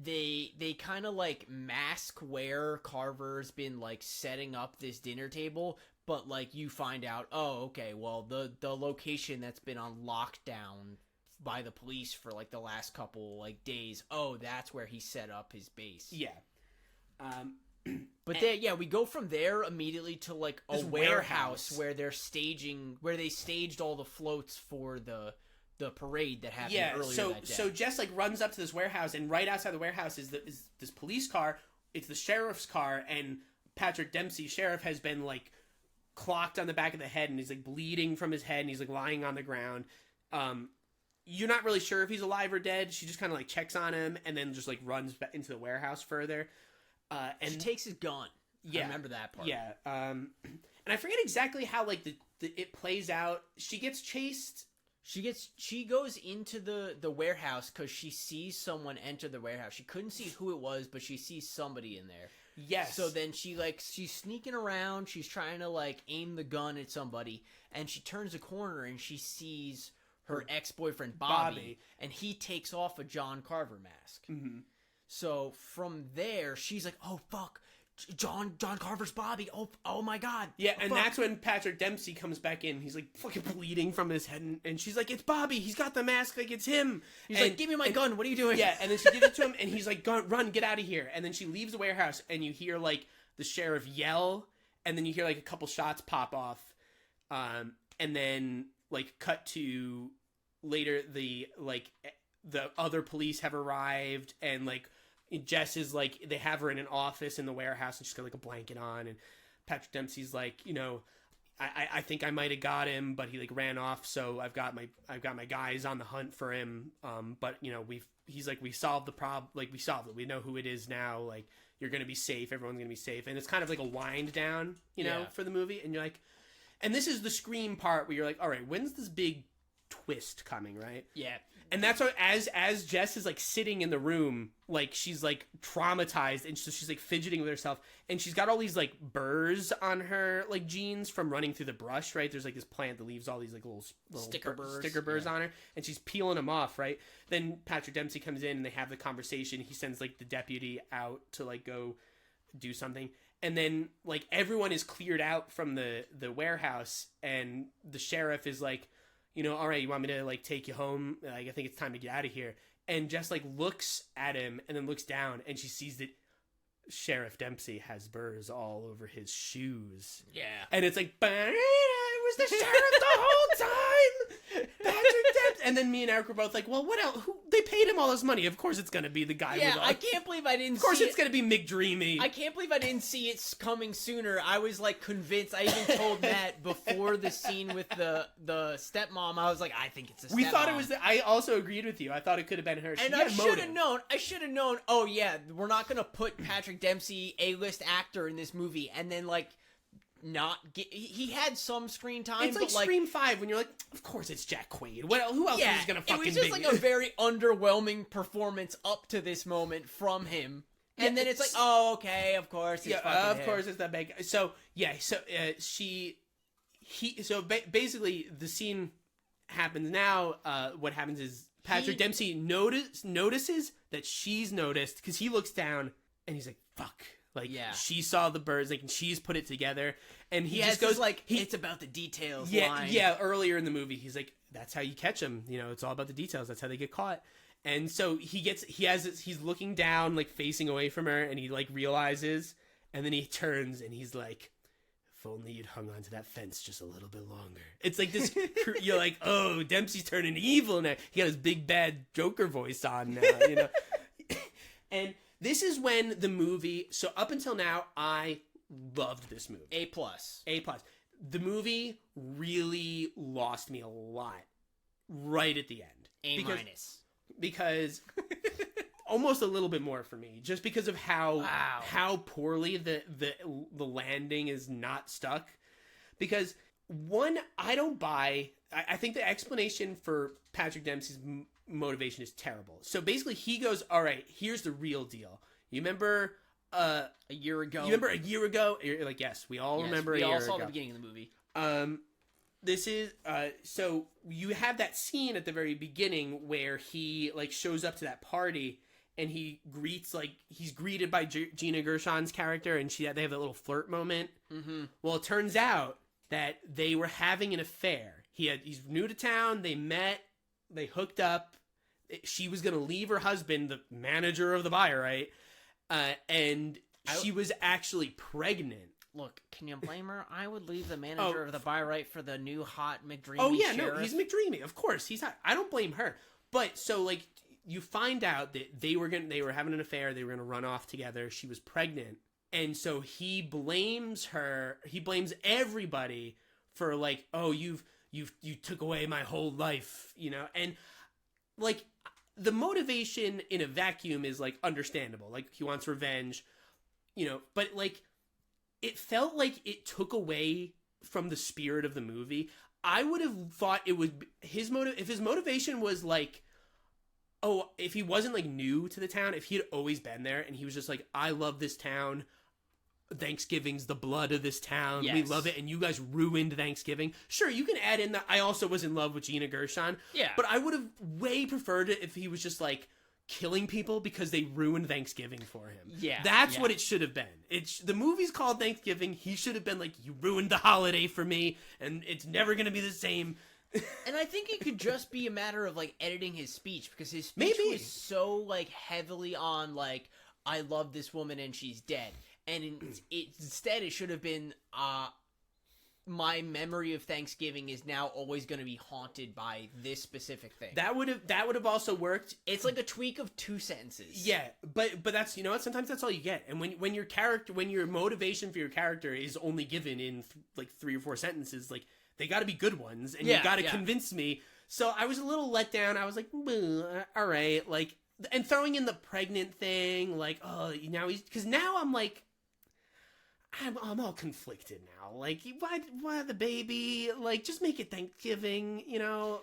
they kind of like mask where Carver's been like setting up this dinner table, but like you find out, oh, okay, well the location that's been on lockdown by the police for like the last couple like days, oh, that's where he set up his base. Yeah. But then, yeah, we go from there immediately to like a This warehouse warehouse. where they staged all the floats for the parade that happened Yeah, earlier so that day. so Jess like runs up to this warehouse, and right outside the warehouse is this police car. It's the sheriff's car, and Patrick Dempsey, sheriff, has been like clocked on the back of the head, and he's like bleeding from his head, and he's like lying on the ground. You're not really sure if he's alive or dead. She just kind of like checks on him, and then just like runs back into the warehouse further. And she takes his gun. Yeah, I remember that part. Yeah, and I forget exactly how like the it plays out. She gets chased. She goes into the warehouse because she sees someone enter the warehouse. She couldn't see who it was, but she sees somebody in there. Yes. So then she's sneaking around. She's trying to like aim the gun at somebody, and she turns a corner and she sees her ex-boyfriend Bobby, and he takes off a John Carver mask. Mm-hmm. So from there, she's like, "Oh fuck, John Carver's Bobby! Oh my god!" Yeah, and fuck. that's when Patrick Dempsey comes back in. He's like fucking bleeding from his head, and she's like, "It's Bobby. He's got the mask. Like it's him." He's like, "Give me my gun. What are you doing?" Yeah, and then she gives it to him, and he's like, "Run, get out of here!" And then she leaves the warehouse, and you hear like the sheriff yell, and then you hear like a couple shots pop off, and then like cut to later the other police have arrived, and like Jess is like, they have her in an office in the warehouse, and she's got like a blanket on, and Patrick Dempsey's like, I think I might have got him, but he like ran off, so I've got my guys on the hunt for him. But he's like, we solved the problem, like we solved it. We know who it is now. Like you're gonna be safe. Everyone's gonna be safe, and it's kind of like a wind down, for the movie. And you're like, and this is the Scream part where you're like, all right, when's this big twist coming, right? Yeah. And that's what, as Jess is like sitting in the room, like she's like traumatized, and so she's like fidgeting with herself, and she's got all these like burrs on her like jeans from running through the brush, right? There's like this plant that leaves all these like little sticker burrs on her, and she's peeling them off, right? Then Patrick Dempsey comes in, and they have the conversation. He sends like the deputy out to like go do something, and then like everyone is cleared out from the warehouse, and the sheriff is like, all right, you want me to like take you home? Like, I think it's time to get out of here. And Jess like looks at him and then looks down, and she sees that Sheriff Dempsey has burrs all over his shoes. Yeah. And it's like, it was the sheriff the whole time! Patrick Dempsey! And then me and Eric were both like, well, what else? They paid him all this money. Of course it's going to be the guy with all... I can't believe I didn't see it. Of course it's going to be McDreamy. I can't believe I didn't see it coming sooner. I was like convinced. I even told Matt before the scene with the stepmom, I was like, I think it's a stepmom. We thought it was... I also agreed with you. I thought it could have been her. And I should have known, oh yeah, we're not going to put Patrick Dempsey, A-list actor, in this movie, and then like... not get, he had some screen time. It's like but Scream 5 when you're like, of course it's Jack Quaid. Who else is gonna fucking be? It was just like a very underwhelming performance up to this moment from him, and then it's like, oh, okay, of course, it's course it's that big. So basically the scene happens now. What happens is Patrick Dempsey notices that she's noticed, because he looks down and he's like, fuck. Like, she saw the birds, like, and she's put it together, and he just goes like, it's about the details. Yeah. Earlier in the movie, he's like, that's how you catch them. It's all about the details. That's how they get caught. And so he's looking down, like facing away from her, and he like realizes, and then he turns and he's like, if only you'd hung on to that fence just a little bit longer. It's like this. You're like, oh, Dempsey's turning evil now. He got his big bad Joker voice on now, and. This is when the movie... So up until now, I loved this movie. A+. The movie really lost me a lot right at the end. A-. Because almost a little bit more for me. Just because of how poorly the landing is not stuck. Because One, I don't buy. I think the explanation for Patrick Dempsey's motivation is terrible. So basically, he goes, "All right, here's the real deal. You remember a year ago? You remember a year ago? You're like, yes, we all remember. We a year all saw ago. the beginning of the movie. This is so you have that scene at the very beginning where he like shows up to that party and he greets he's greeted by Gina Gershon's character and they have that little flirt moment. Mm-hmm. Well, it turns out that they were having an affair. He's new to town. They met. They hooked up. She was gonna leave her husband, the manager of the Buy-Right, and she was actually pregnant. Look, can you blame her? I would leave the manager of the Buy-Right for the new hot McDreamy. Oh yeah, sheriff. no, he's McDreamy. Of course, he's hot. I don't blame her. But so like you find out that they were having an affair. They were gonna run off together. She was pregnant, and so he blames her. He blames everybody for like, oh, you took away my whole life, and like the motivation in a vacuum is like understandable. Like he wants revenge, but like. It felt like it took away from the spirit of the movie. I would have thought it would his motive if his motivation was like, oh, if he wasn't like new to the town, if he had always been there and he was just like, I love this town. Thanksgiving's the blood of this town. Yes. We love it, and you guys ruined Thanksgiving. Sure, you can add in that I also was in love with Gina Gershon. Yeah. But I would have way preferred it if he was just like killing people because they ruined Thanksgiving for him. Yeah. That's what it should have been. The movie's called Thanksgiving. He should have been like, you ruined the holiday for me, and it's never going to be the same. And I think it could just be a matter of like editing his speech, because his speech was so like heavily on like, I love this woman and she's dead. And instead it should have been, my memory of Thanksgiving is now always going to be haunted by this specific thing. That would have also worked. It's like a tweak of 2 sentences. Yeah, but that's what, sometimes that's all you get. And when your motivation for your character is only given in like 3 or 4 sentences, like they got to be good ones, and you got to convince me. So I was a little let down. I was like, all right, like, and throwing in the pregnant thing, like, oh, because now I'm like. I'm all conflicted now. Like, why the baby? Like, just make it Thanksgiving,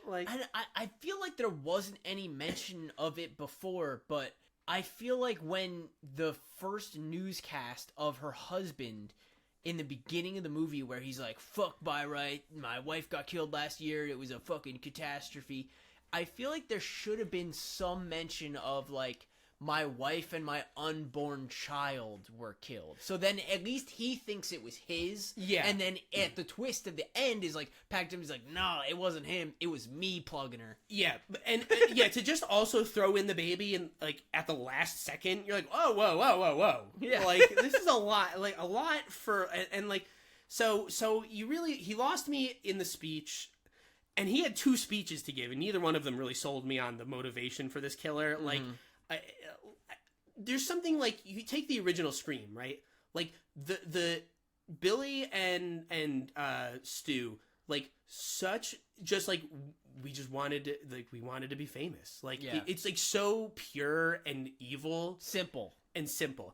like... I feel like there wasn't any mention of it before, but I feel like when the first newscast of her husband in the beginning of the movie where he's like, fuck Buy-Right, my wife got killed last year, it was a fucking catastrophe, I feel like there should have been some mention of, like, my wife and my unborn child were killed. So then at least he thinks it was his. Yeah. And then at the twist at the end is like, Packham's like, no, it wasn't him. It was me plugging her. Yeah. And to just also throw in the baby and like at the last second, you're like, oh, whoa. Yeah. Like, this is a lot for, and like, so he lost me in the speech. And he had 2 speeches to give, and neither one of them really sold me on the motivation for this killer. Mm-hmm. Like, there's something like you take the original Scream, right? Like the Billy and Stu, like such just like we just wanted to we wanted to be famous. Like it's like so pure and evil, simple.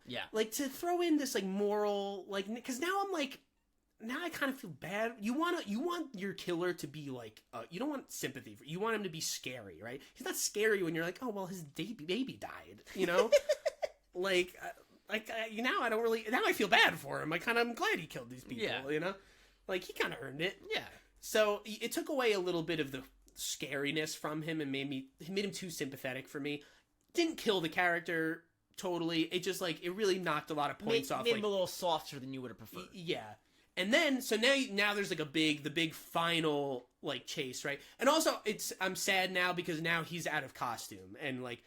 Yeah, like to throw in this like moral, like because now I'm like. Now I kind of feel bad. You want your killer to be like, you don't want sympathy. You want him to be scary, right? He's not scary when you're like, oh, well, his baby died, like now I don't really, now I feel bad for him. I'm glad he killed these people, like he kind of earned it. Yeah. So it took away a little bit of the scariness from him and made him too sympathetic for me. Didn't kill the character totally. It just like, it really knocked a lot of points off. Made him a little softer than you would have preferred. Yeah. And then, so now there's like the big final like chase, right? And also I'm sad now because now he's out of costume and like,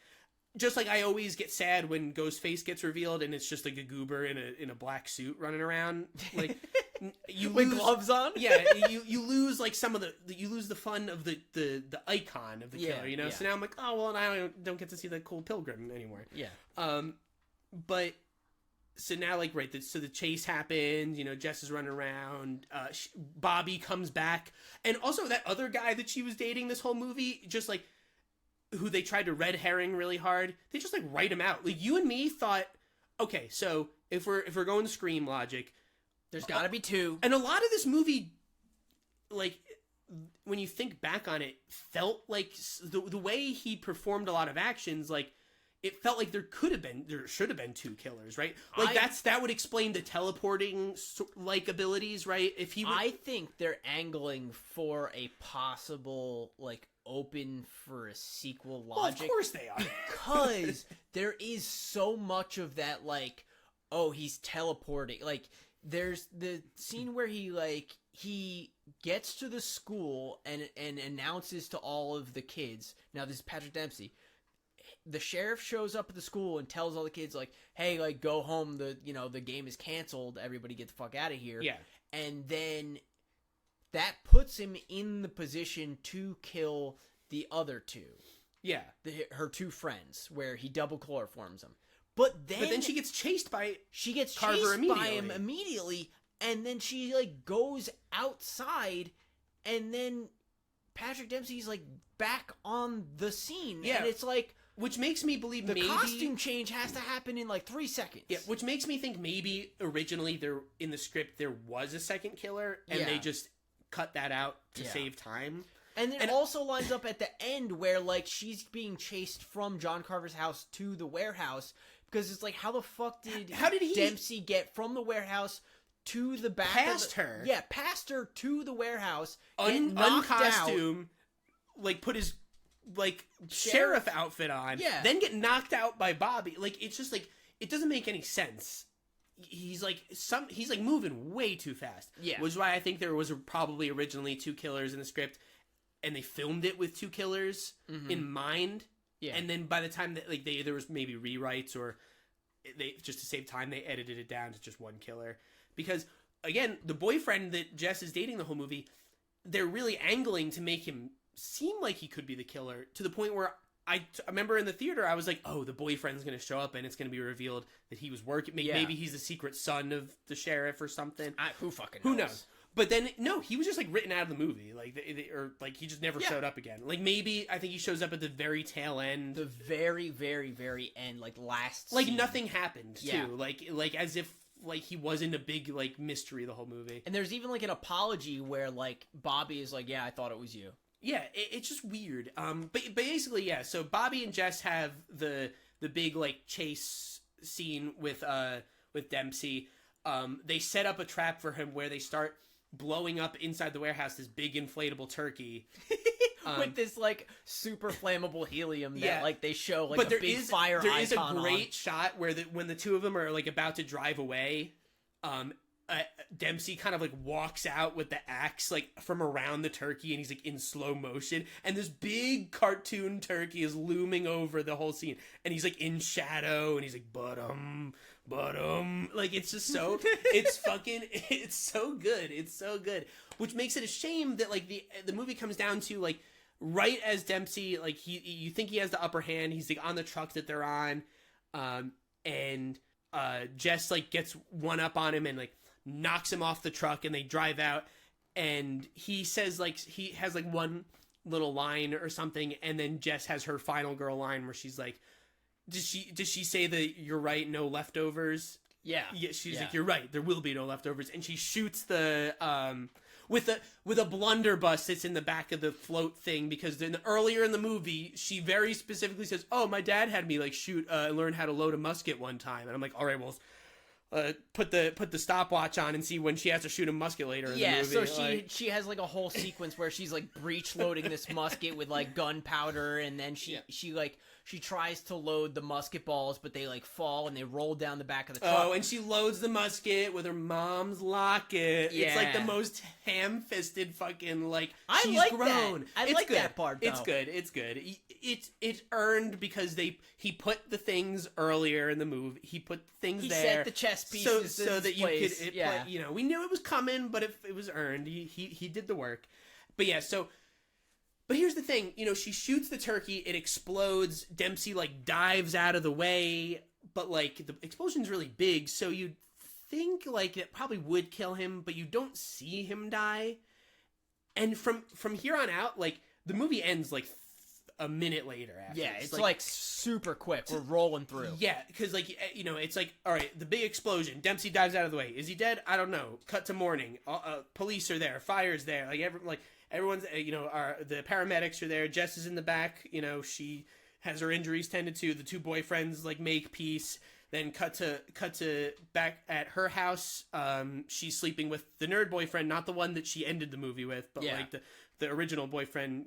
just like I always get sad when Ghostface gets revealed and it's just like a goober in a black suit running around, like you with lose, gloves on. Yeah, you lose like some of you lose the fun of the icon of the killer, Yeah. So now I'm like, oh well, I don't get to see the cool pilgrim anymore. Yeah. But. So now, like, right, so the chase happens, Jess is running around, Bobby comes back, and also that other guy that she was dating this whole movie, just, like, who they tried to red herring really hard, they just, like, write him out. Like, you and me thought, okay, so if we're going Scream logic... There's gotta be 2. And a lot of this movie like when you think back on it, felt like the way he performed a lot of actions, like it felt like there should have been two killers, right? Like that would explain the teleporting like abilities, right? If he, I think they're angling for a possible like open for a sequel logic. Well, of course they are, because there is so much of that, like, oh, he's teleporting. Like, there's the scene where he gets to the school and announces to all of the kids. Now, this is Patrick Dempsey. The sheriff shows up at the school and tells all the kids, like, hey, like, go home. The game is canceled. Everybody get the fuck out of here. Yeah. And then that puts him in the position to kill the other two. Yeah. Her two friends, where he double chloroforms them. But then she gets chased by Carver by him immediately, and then she, like, goes outside, and then Patrick Dempsey's, like, back on the scene. Yeah. And it's like, which makes me believe the costume change has to happen in like 3 seconds. Yeah, which makes me think maybe originally in the script there was a second killer, and they just cut that out to save time. And it also lines up at the end where like she's being chased from John Carver's house to the warehouse, because it's like, how the fuck did Dempsey get from the warehouse to the back past her? Yeah, past her to the warehouse, uncostume, like put his like sheriff outfit on, then get knocked out by Bobby. Like, it's just like, it doesn't make any sense. He's like moving way too fast. Yeah, which is why I think there was probably originally two killers in the script, and they filmed it with two killers in mind. Yeah, and then by the time that like there was maybe rewrites, or they just to save time they edited it down to just one killer, because again, the boyfriend that Jess is dating the whole movie, they're really angling to make him seem like he could be the killer, to the point where I remember in the theater I was like, oh, the boyfriend's gonna show up and it's gonna be revealed that he was working. Maybe he's the secret son of the sheriff or something. Who knows? But then no, he was just like written out of the movie, like or like he just never showed up again. Like maybe I think he shows up at the very tail end, the very very very end, like last like scene. Nothing happened too, like as if like he wasn't a big like mystery the whole movie. And there's even like an apology where like Bobby is like, yeah, I thought it was you. Yeah, it's just weird. But basically, yeah. So Bobby and Jess have the big like chase scene with Dempsey. They set up a trap for him where they start blowing up inside the warehouse this big inflatable turkey with this like super flammable helium that like they show like a big fire icon. There is a great shot where when the two of them are like about to drive away, Dempsey kind of like walks out with the axe like from around the turkey, and he's like in slow motion, and this big cartoon turkey is looming over the whole scene, and he's like in shadow, and he's like but like it's just so it's so good, which makes it a shame that like the movie comes down to like right as Dempsey like you think he has the upper hand, he's like on the truck that they're on, and Jess like gets one up on him and like knocks him off the truck, and they drive out, and he says like he has like one little line or something, and then Jess has her final girl line where she's like, does she say that you're right, no leftovers? Yeah, she's like, you're right, there will be no leftovers, and she shoots the with a blunderbuss that's in the back of the float thing, because then earlier in the movie she very specifically says, oh, my dad had me like shoot learn how to load a musket one time, and I'm like, all right, well, put the stopwatch on and see when she has to shoot a musket later in the movie. So she has like a whole sequence where she's like breech loading this musket with like gunpowder, and then she tries to load the musket balls, but they like fall and they roll down the back of the truck. Oh, and she loads the musket with her mom's locket. Yeah. It's like the most ham-fisted fucking like she's like grown. That. I like that part though. It's good. It's earned because he put the things earlier in the movie. He put things he there. He set the chess pieces so that place. You could we knew it was coming, but it was earned. He did the work. But yeah, but here's the thing, she shoots the turkey, it explodes, Dempsey like dives out of the way, but like the explosion's really big, so you'd think like it probably would kill him, but you don't see him die. And from here on out, like the movie ends like a minute later. After Yeah, it's like super quick. We're rolling through. Yeah, because like it's like, all right, the big explosion. Dempsey dives out of the way. Is he dead? I don't know. Cut to morning. Police are there. Fire's there. Everyone's the paramedics are there. Jess is in the back. She has her injuries tended to. The two boyfriends make peace. Then cut to back at her house. She's sleeping with the nerd boyfriend, not the one that she ended the movie with, but the original boyfriend,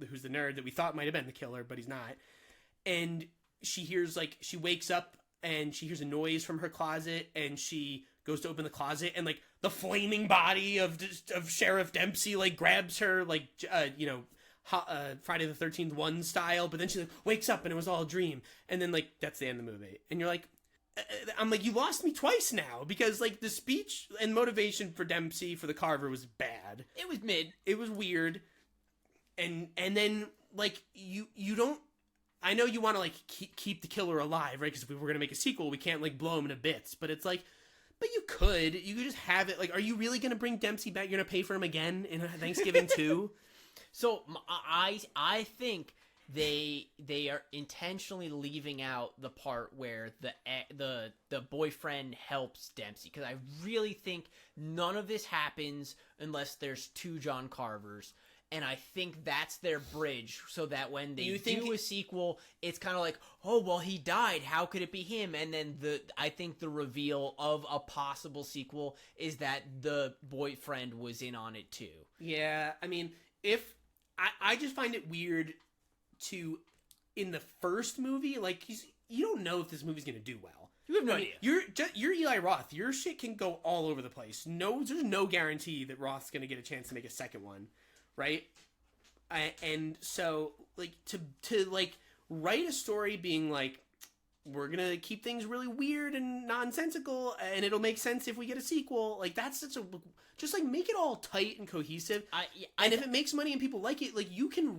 who's the nerd that we thought might have been the killer, but he's not. And she hears she wakes up and she hears a noise from her closet, and she goes to open the closet, and the flaming body of Sheriff Dempsey grabs her Friday the 13th 1 style, but then she wakes up and it was all a dream, and then that's the end of the movie, and you're like, I'm you lost me twice now, because the speech and motivation for Dempsey for the Carver was bad. It was mid. It was weird, and then you don't. I know you want to keep the killer alive, right? Because if we were gonna make a sequel, we can't blow him into bits. But it's but you could just have it. Are you really gonna bring Dempsey back? You're gonna pay for him again in Thanksgiving 2? So I think they are intentionally leaving out the part where the boyfriend helps Dempsey, because I really think none of this happens unless there's two John Carvers, and I think that's their bridge, so that when they do a sequel, it's kind of oh well, he died, how could it be him? And then I think the reveal of a possible sequel is that the boyfriend was in on it too. Yeah, I mean, if I just find it weird to, in the first movie, you don't know if this movie's gonna do well. You have no idea. You're Eli Roth. Your shit can go all over the place. There's no guarantee that Roth's gonna get a chance to make a second one, right? And so to write a story being we're gonna keep things really weird and nonsensical, and it'll make sense if we get a sequel. That's such a just make it all tight and cohesive. And if it makes money and people like it, you can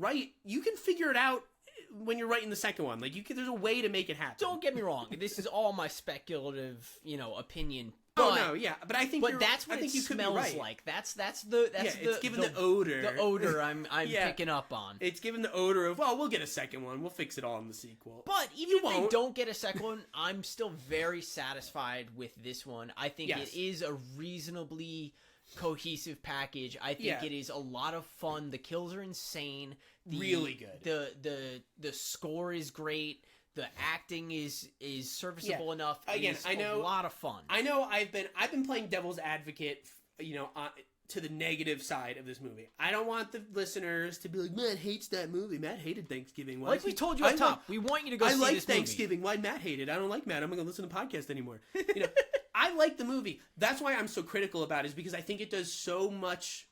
figure it out when you're writing the second one. There's a way to make it happen. Don't get me wrong. This is all my speculative, opinion. But, oh no, yeah, but I think that's what I think it you could smells be right. like. That's it's given the odor. The odor I'm picking up on. It's given the odor of, well, we'll get a second one. We'll fix it all in the sequel. But even if they don't get a second one, I'm still very satisfied with this one. I think it is a reasonably cohesive package. I think it is a lot of fun. The kills are insane. Really good. The score is great. The acting is serviceable enough. Again, I know a lot of fun. I know I've been playing devil's advocate, to the negative side of this movie. I don't want the listeners to be like, Matt hates that movie. Matt hated Thanksgiving. Like we told you up top, we want you to go see this movie. I like Thanksgiving. Why Matt hated? I don't like Matt. I'm not going to listen to the podcast anymore. I like the movie. That's why I'm so critical about it, is because I think it does so much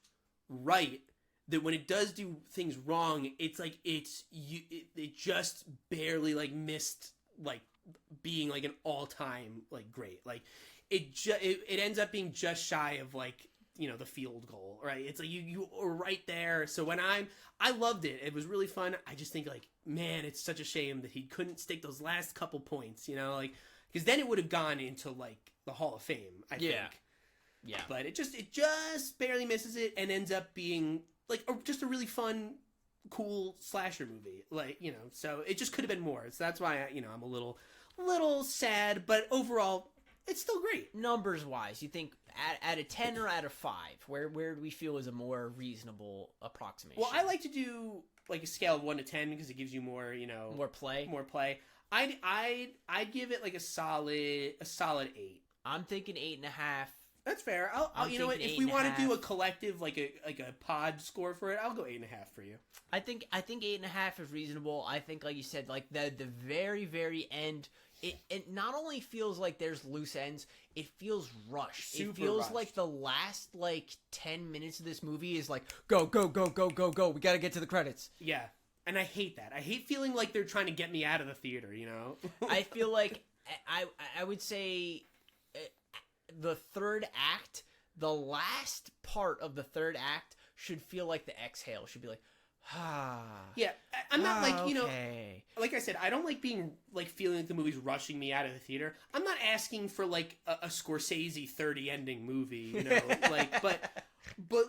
right that when it does do things wrong, it's it just barely missed being an all-time great. It ends up being just shy of the field goal, right? It's you are right there. So when I loved it. It was really fun. I just think man, it's such a shame that he couldn't stick those last couple points, because then it would have gone into the Hall of Fame, I think. Yeah. But it just barely misses it and ends up being just a really fun, cool slasher movie. So it just could have been more. So that's why I'm a little sad, but overall it's still great. Numbers wise, you think at a 10 or at a 5, where do we feel is a more reasonable approximation? Well, I like to do a scale of 1 to 10 because it gives you more, more play. I'd give it a solid 8. I'm thinking 8.5. That's fair. I'll you know what? If we want to do a collective, a pod score for it, I'll go 8.5 for you. I think 8.5 is reasonable. I think, like you said, the very, very end, it not only feels like there's loose ends, it feels rushed. It feels rushed. Like the last 10 minutes of this movie is go, go, go, go, go, go. We got to get to the credits. Yeah, and I hate that. I hate feeling like they're trying to get me out of the theater. I feel like I would say. The third act, the last part of the third act should feel like the exhale. Should be Yeah, I'm not okay. Like I said, I don't like being feeling like the movie's rushing me out of the theater. I'm not asking for a Scorsese 30 ending movie, but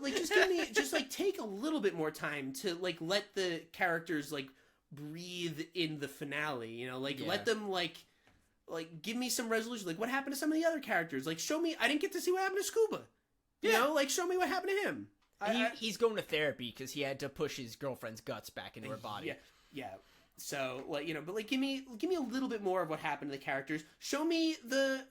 just give me take a little bit more time to let the characters breathe in the finale. You know, like Yeah. let them like give me some resolution. Like what happened to some of the other characters? Like show me. I didn't get to see what happened to Scuba. You know, like show me what happened to him. He's going to therapy because he had to push his girlfriend's guts back into her body. Yeah, yeah. So like but like give me a little bit more of what happened to the characters. Show me the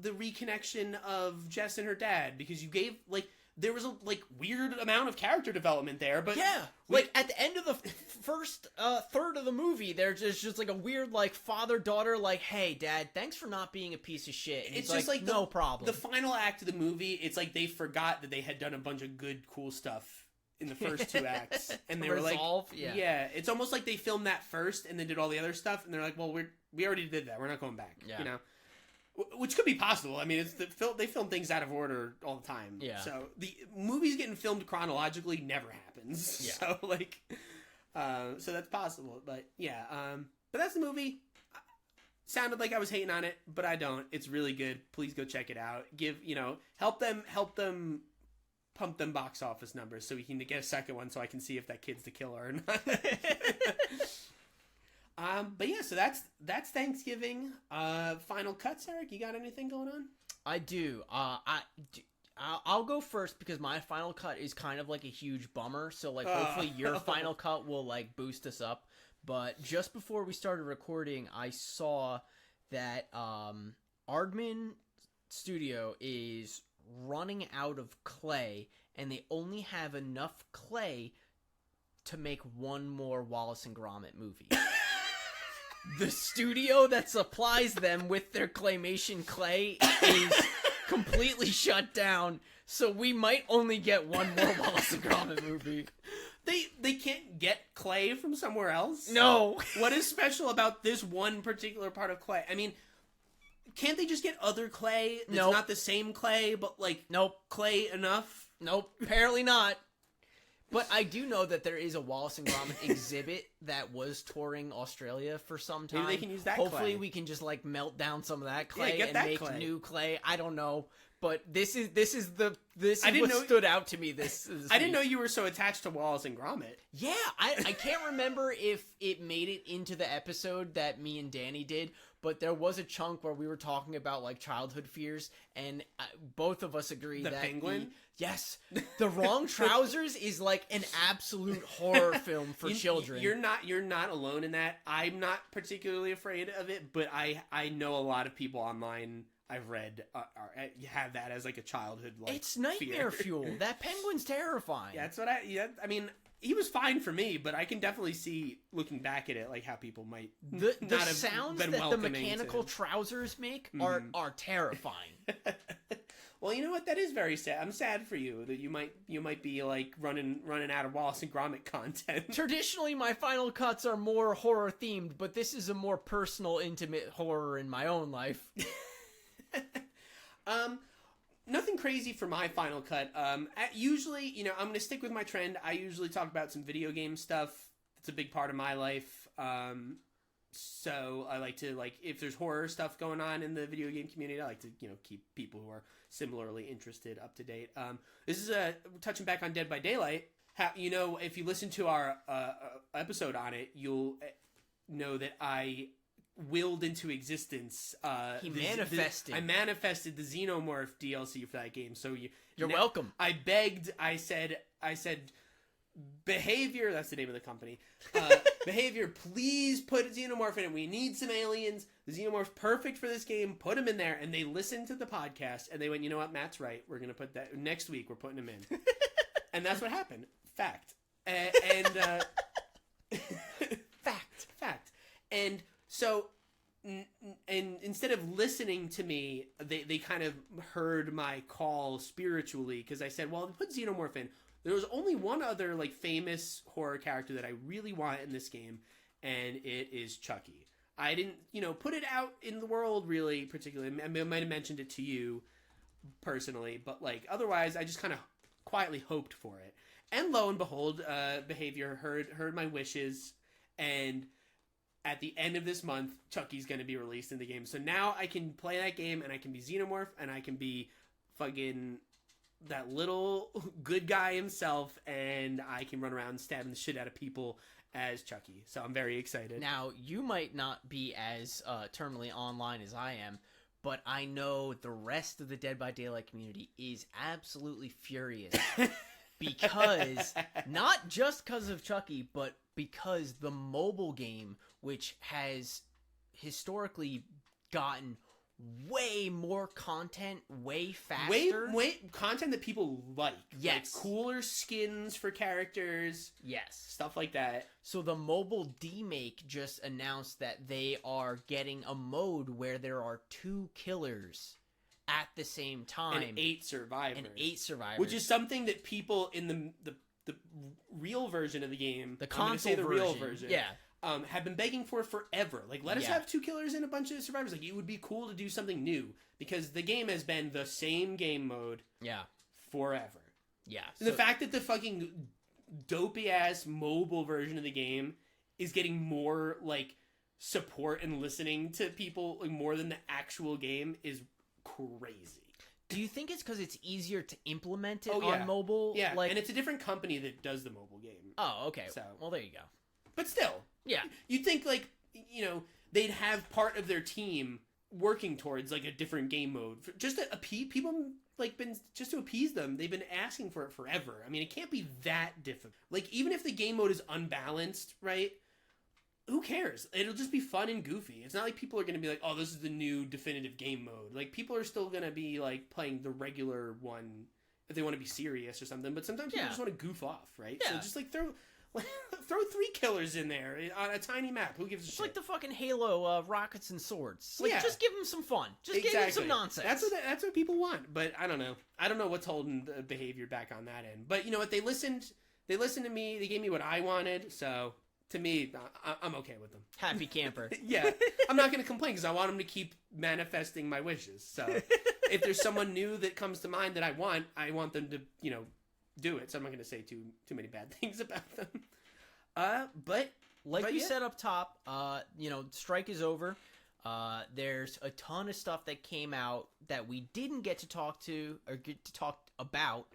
reconnection of Jess and her dad, because you gave like there was a like weird amount of character development there, but Yeah, like at the end of the first third of the movie, there's just like a weird like father-daughter like, hey dad, thanks for not being a piece of shit. And it's he's just like no problem. The final act of the movie, it's like they forgot that they had done a bunch of good, cool stuff in the first 2 acts, and they were like, yeah, it's almost like they filmed that first and then did all the other stuff, and they're like, well, we already did that, we're not going back, you know. Which could be possible. I mean, it's they film things out of order all the time. Yeah. So the movies getting filmed chronologically never happens. Yeah. So like, so that's possible. But yeah, but that's the movie. Sounded like I was hating on it, but I don't. It's really good. Please go check it out. Help them pump them box office numbers so we can get a second one so I can see if that kid's the killer or not. But yeah, so that's Thanksgiving. Final cuts, Eric. You got anything going on? I do. I'll go first because my final cut is kind of like a huge bummer. So like, hopefully your final cut will like boost us up. But just before we started recording, I saw that Aardman Studio is running out of clay, and they only have enough clay to make one more Wallace and Gromit movie. The studio that supplies them with their claymation clay is completely shut down, so we might only get one more Wallace and Gromit movie. They can't get clay from somewhere else? No. What is special about this one particular part of clay? I mean, can't they just get other clay that's Nope. not the same clay, but like clay enough? Nope, apparently not. But I do know that there is a Wallace and Gromit exhibit that was touring Australia for some time. Maybe they can use that Hopefully clay. we can just like melt down some of that clay get and that make clay. new clay. I don't know. But this is I didn't what know- stood out to me this I didn't week. know you were so attached to Wallace and Gromit. Yeah, I can't remember if it made it into the episode that me and Danny did, but there was a chunk where we were talking about like childhood fears, and both of us agree that Penguin? Yes, The Wrong Trousers is like an absolute horror film for children. You're not alone in that. I'm not particularly afraid of it, but I know a lot of people online I've read have that as like a childhood like It's nightmare fear. fuel. That penguin's terrifying. Yeah, that's what I mean, he was fine for me, but I can definitely see looking back at it like how people might The not have sounds been that the welcoming mechanical to. trousers make are terrifying. Well, you know what? That is very sad. I'm sad for you that you might be like running out of Wallace and Gromit content. Traditionally, my final cuts are more horror themed, but this is a more personal, intimate horror in my own life. Nothing crazy for my final cut. Usually, I'm going to stick with my trend. I usually talk about some video game stuff. It's a big part of my life. So I like to, if there's horror stuff going on in the video game community, I like to, keep people who are similarly interested up to date. This is touching back on Dead by Daylight. If you listen to our episode on it, you'll know that I willed into existence. He manifested. I manifested the Xenomorph DLC for that game. So You're welcome. I begged. I said, Behavior. That's the name of the company. Behavior. Please put Xenomorph in it. We need some aliens. The Xenomorph's perfect for this game. Put him in there. And they listened to the podcast and they went, you know what? Matt's right. We're gonna put that next week. We're putting him in. And that's what happened. Fact. Fact. And so, and instead of listening to me, they kind of heard my call spiritually, because I said, well, put Xenomorph in. There was only one other famous horror character that I really want in this game, and it is Chucky. I didn't, put it out in the world really particularly. I might have mentioned it to you personally, but otherwise I just kind of quietly hoped for it. And lo and behold, Behavior heard my wishes, and at the end of this month, Chucky's going to be released in the game. So now I can play that game, and I can be Xenomorph, and I can be fucking that little good guy himself, and I can run around stabbing the shit out of people as Chucky. So I'm very excited. Now, you might not be as terminally online as I am, but I know the rest of the Dead by Daylight community is absolutely furious because, not just because of Chucky, but because the mobile game, which has historically gotten way more content, way faster. Way content that people like. Yes. Like cooler skins for characters. Yes. Stuff like that. So the mobile D-Make just announced that they are getting a mode where there are 2 killers at the same time. And 8 survivors. Which is something that people in the real version of the game, the console the version, real version, yeah, have been begging for forever. Like, let us have 2 killers and a bunch of survivors. Like, it would be cool to do something new because the game has been the same game mode, forever. Yeah, and the fact that the fucking dopey ass mobile version of the game is getting more like support and listening to people like more than the actual game is crazy. Do you think it's because it's easier to implement it on mobile? Yeah, and it's a different company that does the mobile game. Oh, okay. So, well, there you go. But still, you'd think like they'd have part of their team working towards like a different game mode just to appease people. Like just to appease them, they've been asking for it forever. I mean, it can't be that difficult. Like even if the game mode is unbalanced, right? Who cares? It'll just be fun and goofy. It's not like people are going to be like, oh, this is the new definitive game mode. Like, people are still going to be, like, playing the regular one if they want to be serious or something. But sometimes people just want to goof off, right? Yeah. So just, like, throw 3 killers in there on a tiny map. Who gives a shit? It's like the fucking Halo rockets and swords. Like, just give them some fun. Just give them some nonsense. That's what people want. But I don't know. I don't know what's holding the behavior back on that end. But you know what? They listened to me. They gave me what I wanted. So... to me, I'm okay with them. Happy camper. Yeah. I'm not going to complain because I want them to keep manifesting my wishes. So if there's someone new that comes to mind that I want them to, do it. So I'm not going to say too many bad things about them. But we said up top, strike is over. There's a ton of stuff that came out that we didn't get to talk about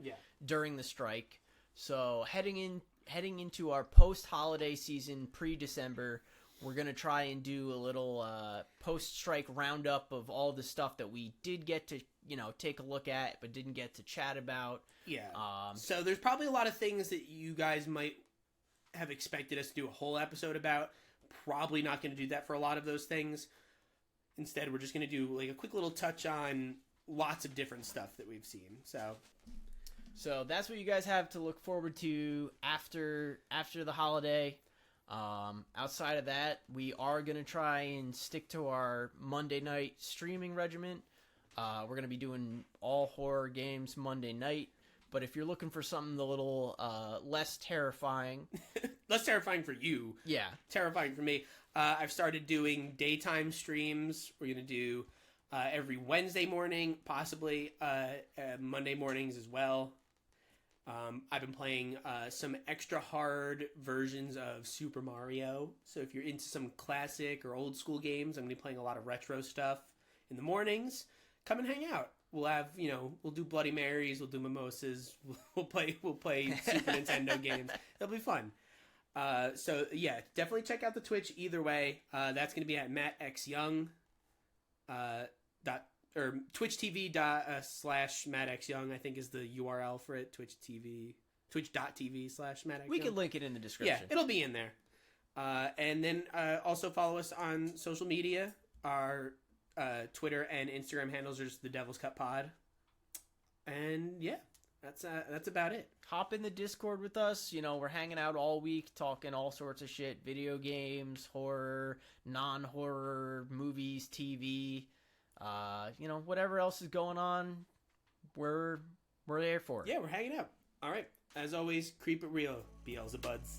during the strike. So heading into our post-holiday season, pre-December, we're going to try and do a little post-strike roundup of all the stuff that we did get to, take a look at, but didn't get to chat about. Yeah. So there's probably a lot of things that you guys might have expected us to do a whole episode about. Probably not going to do that for a lot of those things. Instead, we're just going to do like a quick little touch on lots of different stuff that we've seen. So that's what you guys have to look forward to after the holiday. Outside of that, we are going to try and stick to our Monday night streaming regimen. We're going to be doing all horror games Monday night. But if you're looking for something a little less terrifying... less terrifying for you. Yeah. Terrifying for me. I've started doing daytime streams. We're going to do every Wednesday morning, possibly Monday mornings as well. I've been playing some extra hard versions of Super Mario. So if you're into some classic or old school games, I'm going to be playing a lot of retro stuff in the mornings. Come and hang out. We'll have, we'll do Bloody Marys, we'll do mimosas, we'll play Super Nintendo games. It'll be fun. So yeah, definitely check out the Twitch either way. That's going to be at mattxyoung, or twitchtv./mattxyoung, I think is the URL for it. twitch.tv/mattxyoung. We can link it in the description. Yeah, it'll be in there. And then also follow us on social media. Our Twitter and Instagram handles are just The Devil's Cut Pod. And yeah, that's about it. Hop in the Discord with us. We're hanging out all week talking all sorts of shit. Video games, horror, non-horror, movies, TV. Whatever else is going on, we're there for it. Yeah, we're hanging out. All right. As always, keep it real, Beelzebuds.